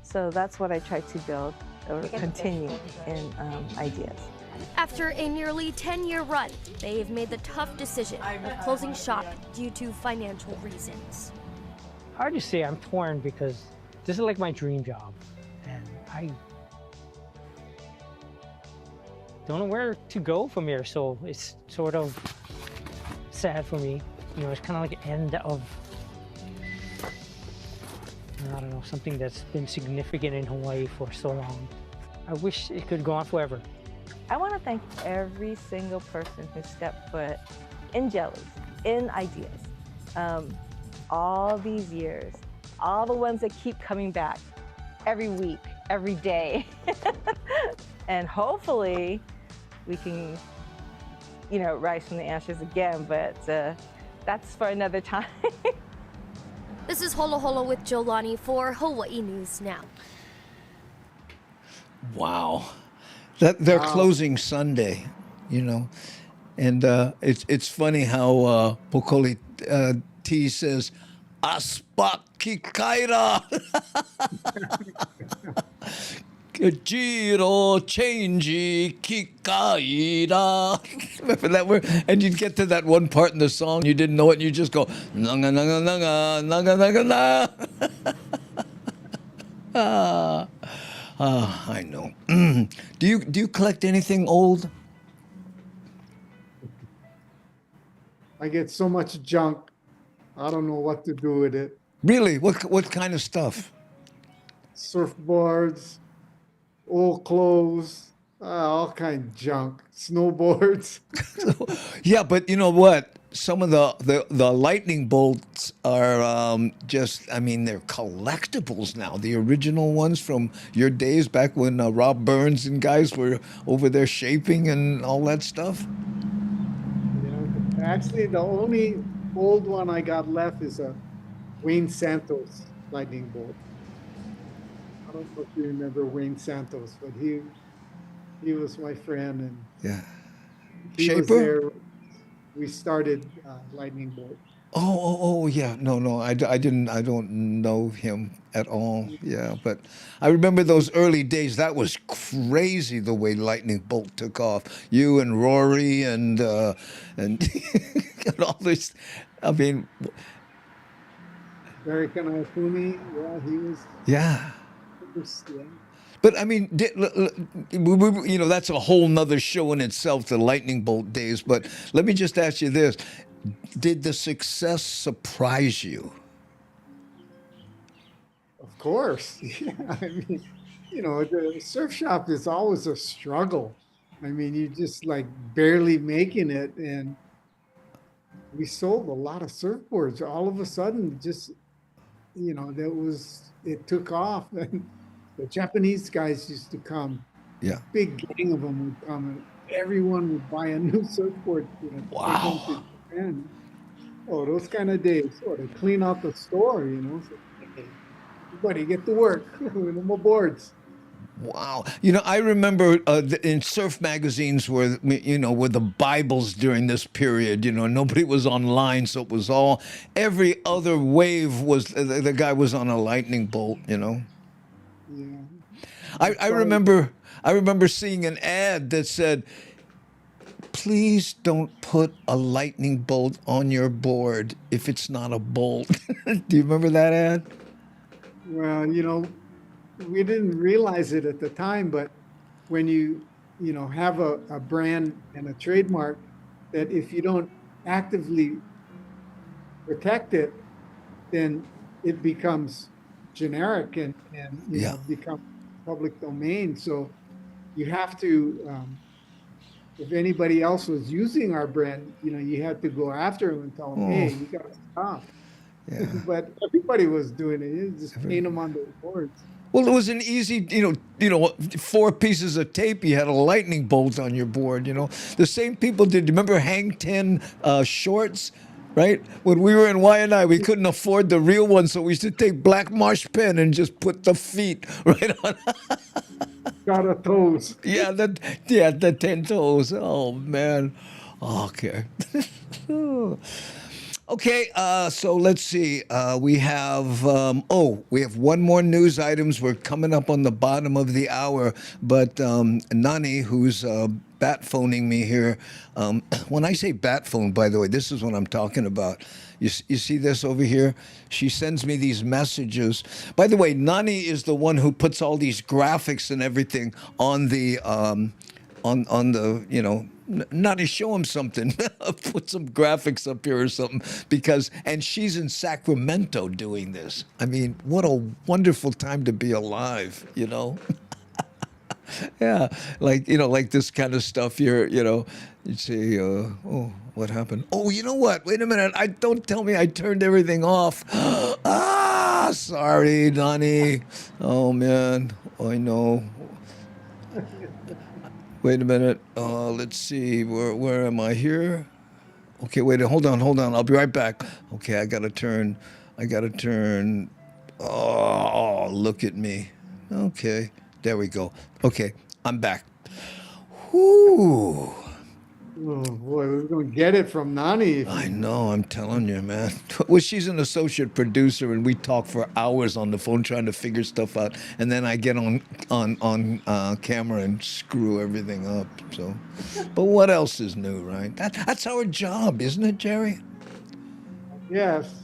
so that's what I tried to build or continue in Ideas. After a nearly 10-year run, they've made the tough decision of closing shop due to financial reasons. Hard to say. I'm torn because this is like my dream job, and I don't know where to go from here, so it's sort of sad for me. It's kind of like an end of, I don't know, something that's been significant in Hawaii for so long. I wish it could go on forever. I want to thank every single person who stepped foot in Jellies, in Ideas, all these years, all the ones that keep coming back every week, every day. And hopefully we can, rise from the ashes again, but that's for another time. This is Holo Holo with Jolani for Hawaii News Now. Wow. They're closing Sunday, and it's funny how Pokoli T says, Aspa Kikaira. Jiro changey kikaira. Remember that word? And you'd get to that one part in the song, you didn't know it, and you just go, nanga nanga nanga, nanga nanga na. I know. Do you collect anything old? I get so much junk. I don't know what to do with it. Really? What kind of stuff? Surfboards, old clothes, all kind of junk. Snowboards. Yeah, but you know what? some of the lightning bolts are just, I mean, they're collectibles now. The original ones from your days back when Rob Burns and guys were over there shaping and all that stuff. Yeah, actually, the only old one I got left is a Wayne Santos lightning bolt. I don't know if you remember Wayne Santos, but he was my friend, and Yeah. he was Shaper? there. We started lightning bolt. Oh, yeah. No, I don't know him at all. Yeah, but I remember those early days. That was crazy the way Lightning Bolt took off. You and Rory and and all this. I mean, Barry Kanayafumi, yeah, he was. yeah. Yeah. But I mean, you know, that's a whole nother show in itself, the Lightning Bolt days. But let me just ask you this. Did the success surprise you? Of course. Yeah, I mean, you know, the surf shop is always a struggle. I mean, you just like barely making it, and we sold a lot of surfboards. All of a sudden, just you know, it took off, and the Japanese guys used to come. Yeah. Big gang of them would come, and everyone would buy a new surfboard. You know, Wow. take home to Japan. Oh, those kind of days. Oh, to clean out the store, you know. So, hey, everybody get to work with no more boards. Wow. You know, I remember in surf magazines were, you know, were the Bibles during this period. You know, nobody was online, so it was all, every other wave was, the guy was on a lightning bolt, you know. Yeah. I remember seeing an ad that said, please don't put a lightning bolt on your board if it's not a bolt. Do you remember that ad? Well, you know, we didn't realize it at the time, but when you know, have a brand and a trademark, that if you don't actively protect it, then it becomes generic and you know, become public domain. So you have to, if anybody else was using our brand, you know, you had to go after them and tell them, hey, you got to stop. Yeah. But everybody was doing it. You just paint them on the boards. Well, it was an easy, you know, 4 pieces of tape. You had a lightning bolt on your board. You know, the same people did. Remember Hang 10 shorts, right? When we were in Y&I, we couldn't afford the real one, so we used to take black marsh pen and just put the feet right on. Got a toes. Yeah, the 10 toes. Oh man. Okay. Okay, so let's see. We have we have one more news items. We're coming up on the bottom of the hour, but Nani, who's bat phoning me here. When I say bat phone, by the way, this is what I'm talking about. You see this over here? She sends me these messages. By the way, Nani is the one who puts all these graphics and everything on the on the, you know. Nani, show him something. Put some graphics up here or something, and she's in Sacramento doing this. I mean, what a wonderful time to be alive, you know? Yeah, like, you know, like this kind of stuff here, you know, you'd say, oh, what happened? Oh, you know what? Wait a minute. Don't tell me I turned everything off. Sorry, Nani. Oh, man. I know. Wait a minute. Let's see. Where am I here? Okay, wait. Hold on. I'll be right back. Okay, I gotta turn. Oh, look at me. Okay, there we go. Okay, I'm back. Whoo. Oh boy, we're gonna get it from Nani. I know, I'm telling you, man. Well, she's an associate producer, and we talk for hours on the phone trying to figure stuff out, and then I get on camera and screw everything up. So, but what else is new, right? That's our job, isn't it, Jerry? Yes.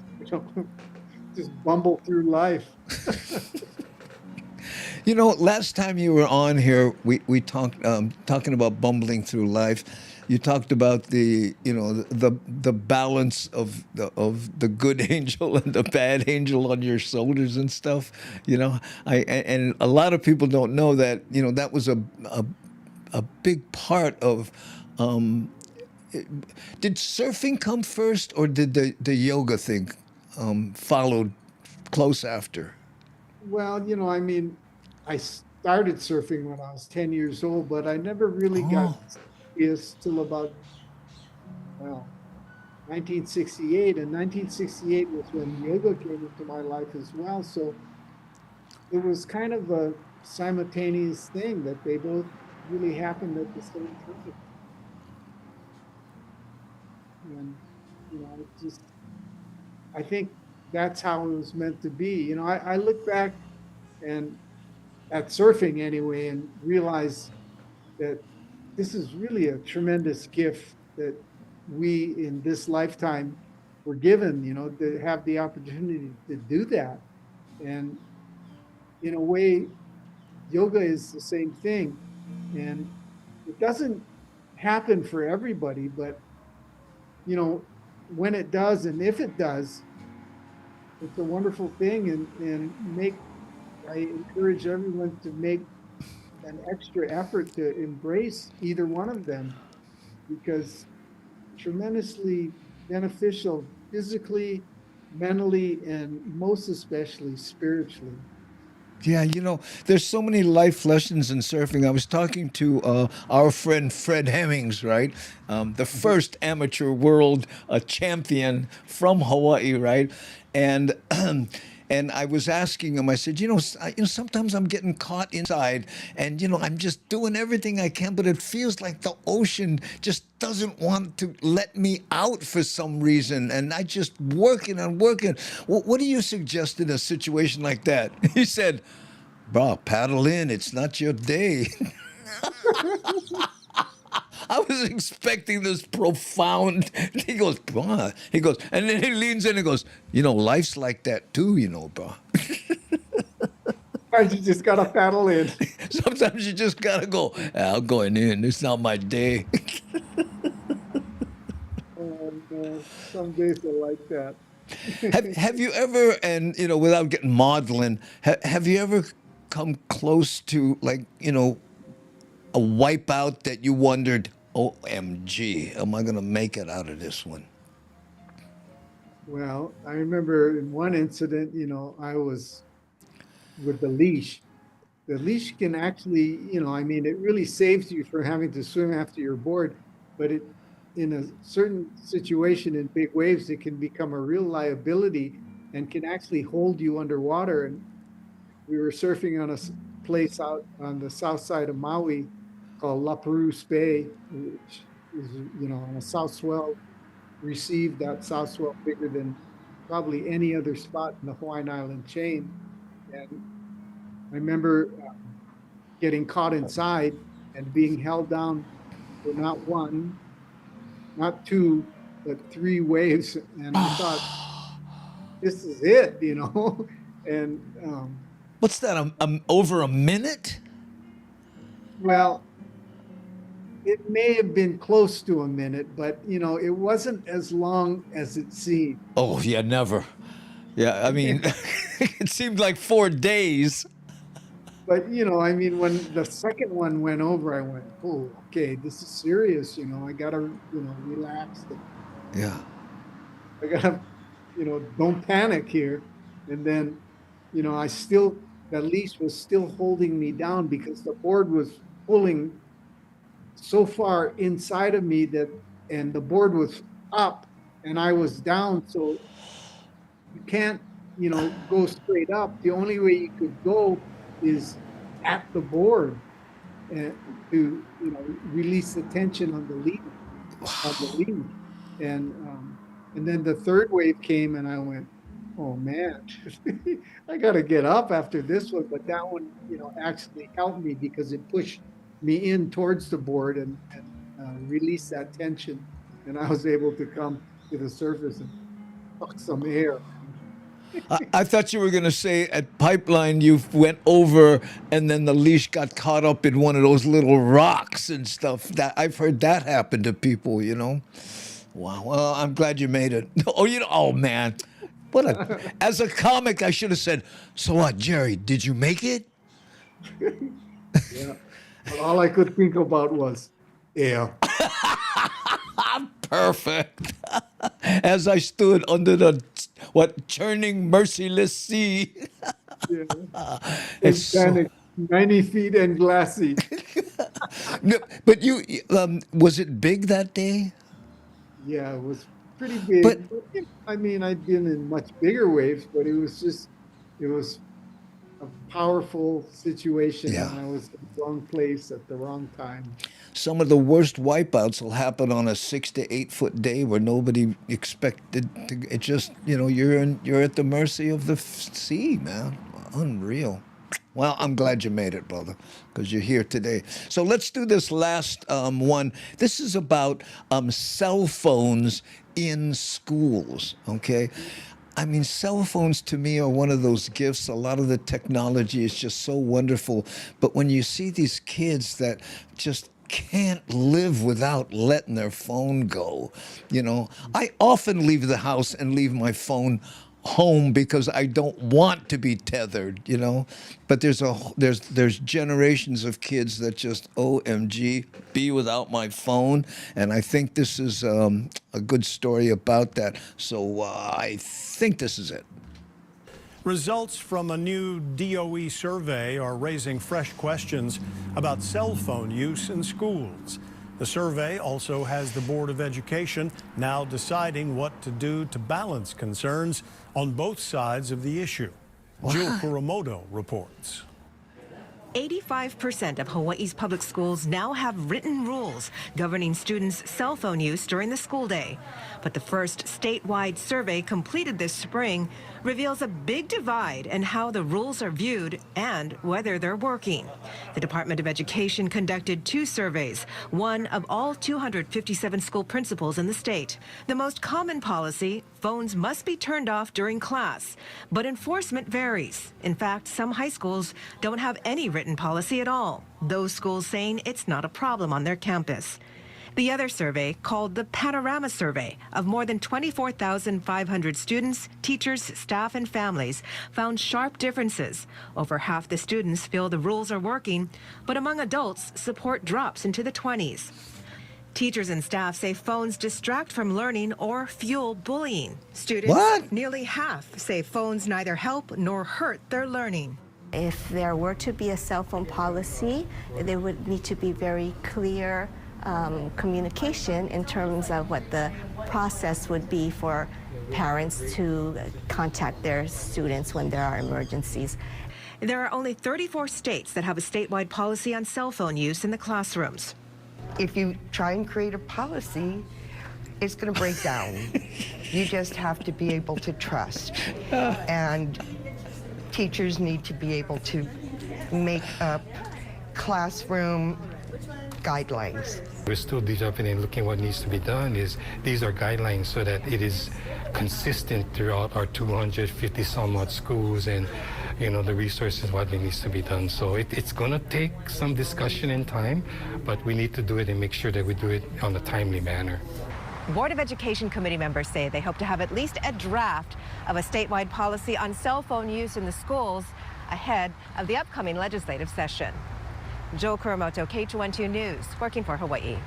Just bumble through life. You know, last time you were on here, we talked talking about bumbling through life. You talked about the balance of the good angel and the bad angel on your shoulders and stuff. You know, and a lot of people don't know that. You know, that was a big part of did surfing come first, or did the yoga thing followed close after? Well, I mean, I started surfing when I was 10 years old, but I never really got serious till about, well, 1968. And 1968 was when yoga came into my life as well. So it was kind of a simultaneous thing that they both really happened at the same time. And, I think that's how it was meant to be. I look back and at surfing anyway and realize that this is really a tremendous gift that we in this lifetime were given, to have the opportunity to do that. And in a way, yoga is the same thing. And it doesn't happen for everybody, but when it does, and if it does, it's a wonderful thing. And I encourage everyone to make an extra effort to embrace either one of them, because tremendously beneficial physically, mentally, and most especially spiritually. Yeah, there's so many life lessons in surfing. I was talking to our friend Fred Hemmings, right? The first amateur world champion from Hawaii, right? And and I was asking him, I said, sometimes I'm getting caught inside and, I'm just doing everything I can, but it feels like the ocean just doesn't want to let me out for some reason. And I just working and working. What do you suggest in a situation like that? He said, bro, paddle in. It's not your day. I was expecting this profound. He goes, bro. He goes, and then he leans in and goes, life's like that too, bro. Sometimes you just gotta paddle in. Sometimes you just gotta go. I'm going in. It's not my day. Some days are like that. have you ever, and without getting maudlin, have you ever come close to a wipeout that you wondered, OMG, am I going to make it out of this one? Well, I remember in one incident, I was with the leash. The leash can actually, it really saves you from having to swim after your board, but in a certain situation in big waves, it can become a real liability and can actually hold you underwater. And we were surfing on a place out on the south side of Maui called La Perouse Bay, which is, on a south swell, received that south swell bigger than probably any other spot in the Hawaiian Island chain. And I remember getting caught inside and being held down for not one, not two, but three waves. And I thought, this is it, And what's that? Over a minute? Well, it may have been close to a minute, but it wasn't as long as it seemed. Oh yeah, never. Yeah, I mean, it seemed like 4 days. But when the second one went over, I went, "Oh, okay, this is serious." I gotta, relax. Yeah. I gotta, don't panic here. And then, the leash was still holding me down because the board was pulling so far inside of me and the board was up and I was down. So you can't, go straight up. The only way you could go is at the board and to, release the tension on the lead. And then the third wave came and I went, oh man, I got to get up after this one. But that one, actually helped me because it pushed me in towards the board and release that tension. And I was able to come to the surface and suck some air. I thought you were going to say at Pipeline you went over and then the leash got caught up in one of those little rocks and stuff. That I've heard that happen to people, Wow. Well, I'm glad you made it. Oh man. As a comic, I should have said, so what, Jerry, did you make it? Yeah. But all I could think about was air. Perfect. As I stood under the churning merciless sea. It's so. 90 feet and glassy. No, but was it big that day? Yeah, it was pretty big. But, I mean, I'd been in much bigger waves, but it was a powerful situation, Yeah. and I was in the wrong place at the wrong time. Some of the worst wipeouts will happen on a 6 to 8 foot day where nobody expected to. It just, you're at the mercy of the sea, man. Unreal. Well, I'm glad you made it, brother, because you're here today. So let's do this last one. This is about cell phones in schools, okay? I mean, cell phones to me are one of those gifts. A lot of the technology is just so wonderful. But when you see these kids that just can't live without letting their phone go, I often leave the house and leave my phone home because I don't want to be tethered, But there's generations of kids that just OMG be without my phone, and I think this is a good story about that. So I think this is it. Results from a new DOE survey are raising fresh questions about cell phone use in schools. The survey also has the Board of Education now deciding what to do to balance concerns on both sides of the issue. Jill Kuramoto reports. 85% of Hawaii's public schools now have written rules governing students' cell phone use during the school day. But the first statewide survey completed this spring reveals a big divide in how the rules are viewed and whether they're working. The Department of Education conducted 2 surveys, one of all 257 school principals in the state. The most common policy, phones must be turned off during class, but enforcement varies. In fact, some high schools don't have any written policy at all, those schools saying it's not a problem on their campus. The other survey, called the Panorama Survey, of more than 24,500 students, teachers, staff, and families, found sharp differences. Over half the students feel the rules are working, but among adults, support drops into the 20s. Teachers and staff say phones distract from learning or fuel bullying. Students, nearly half, say phones neither help nor hurt their learning. If there were to be a cell phone policy, there would need to be very clear communication in terms of what the process would be for parents to contact their students when there are emergencies. There are only 34 states that have a statewide policy on cell phone use in the classrooms. If you try and create a policy, it's going to break down. You just have to be able to trust. And teachers need to be able to make up classroom guidelines. We're still developing and looking what needs to be done. These are guidelines so that it is consistent throughout our 250 some odd schools, and the resources, what needs to be done. So it's going to take some discussion and time, but we need to do it and make sure that we do it on a timely manner. Board of Education committee members say they hope to have at least a draft of a statewide policy on cell phone use in the schools ahead of the upcoming legislative session. Joe Kuramoto, KHON2 News, working for Hawaii.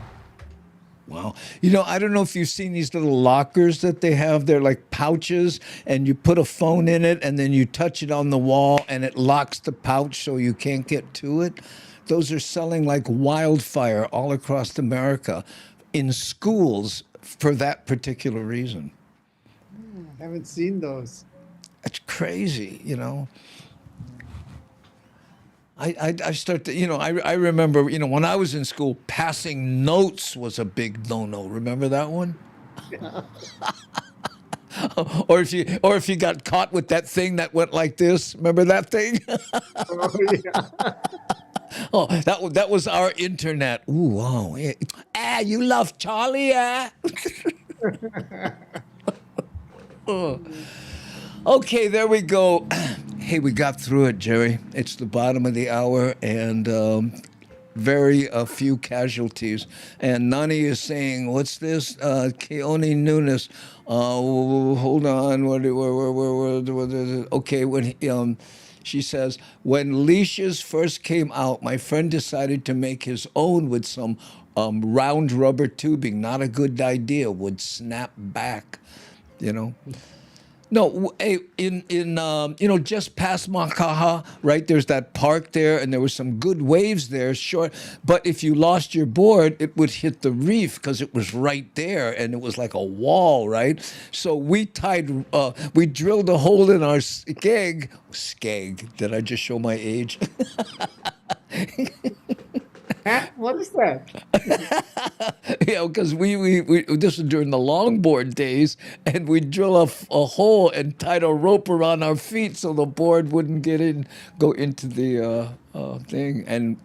Wow. I don't know if you've seen these little lockers that they have. They're like pouches, and you put a phone in it, and then you touch it on the wall, and it locks the pouch so you can't get to it. Those are selling like wildfire all across America in schools for that particular reason. I haven't seen those. That's crazy, I start to, I remember, when I was in school, passing notes was a big no-no. Remember that one? or if you got caught with that thing that went like this, remember that thing? Oh, yeah. Oh, that was our internet. Ooh, wow. You love Charlie, Oh. Okay, there we go. Hey, we got through it, Jerry. It's the bottom of the hour, and very few casualties. And Nani is saying, what's this? Keone Nunes. Hold on. Okay, when she says, when leashes first came out, my friend decided to make his own with some round rubber tubing, not a good idea, would snap back, you know. No, just past Makaha, right? There's that park there, and there was some good waves there, short. But if you lost your board, it would hit the reef because it was right there, and it was like a wall, right? So we drilled a hole in our skeg. Skeg? Did I just show my age? What is that? Yeah, because we this was during the longboard days, and we'd drill a hole and tied a rope around our feet so the board wouldn't go into the thing, and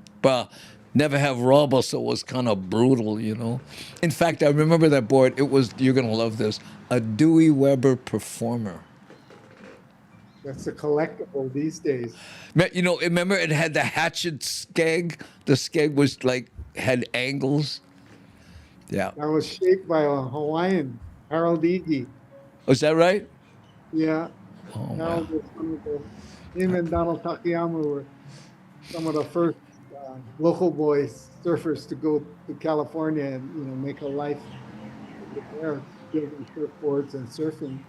never have rubber, so it was kind of brutal, you know. In fact, I remember that board. It was, you're gonna love this, a Dewey Weber Performer. That's a collectible these days. You know, remember it had the hatchet skeg? The skeg was like, had angles. Yeah. That was shaped by a Hawaiian, Harold Igi. Was that right? Yeah. Oh, Harold was one of him and Donald Takayama were some of the first local boys, surfers, to go to California and, make a life there, building surfboards and surfing.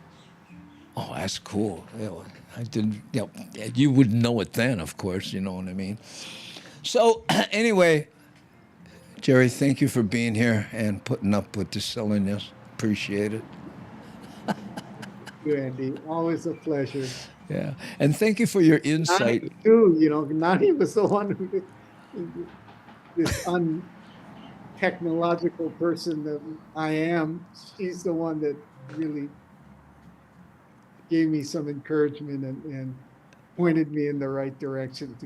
Oh, that's cool. Yeah, I didn't, you wouldn't know it then, of course, you know what I mean? So, anyway, Jerry, thank you for being here and putting up with the silliness. Appreciate it. Thank you, Andy. Always a pleasure. Yeah, and thank you for your insight. Nani, too, Nani was the one who, this untechnological person that I am, she's the one that really gave me some encouragement and pointed me in the right direction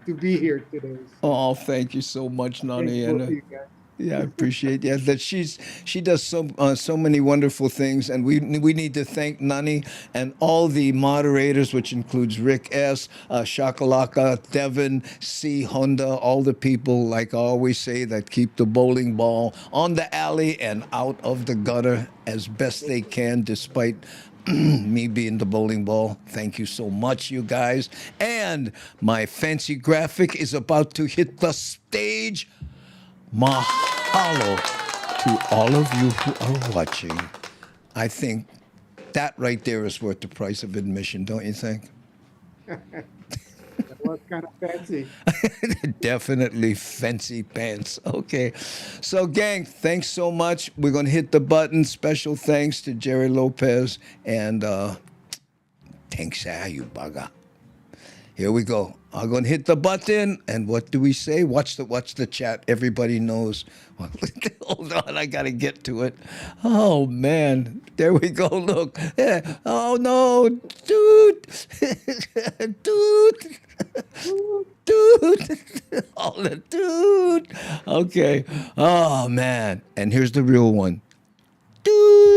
to be here today. Oh, thank you so much, Nani. Thanks, both of you guys. Yeah, I appreciate that. She does so many wonderful things, and we need to thank Nani and all the moderators, which includes Rick S, Shakalaka, Devin C, Honda, all the people, like I always say, that keep the bowling ball on the alley and out of the gutter as best they can, despite me being the bowling ball. Thank you so much, you guys. And my fancy graphic is about to hit the stage. Mahalo to all of you who are watching. I think that right there is worth the price of admission, don't you think? That was kind of fancy. Definitely fancy pants. Okay. So, gang, thanks so much. We're going to hit the button. Special thanks to Jerry Lopez. And thanks, you bugger. Here we go. I'm going to hit the button. And what do we say? Watch the chat. Everybody knows. Hold on. I got to get to it. Oh, man. There we go. Look. Yeah. Oh, no. Dude. Dude. Dude. Oh, the dude. Okay. Oh, man. And here's the real one. Dude.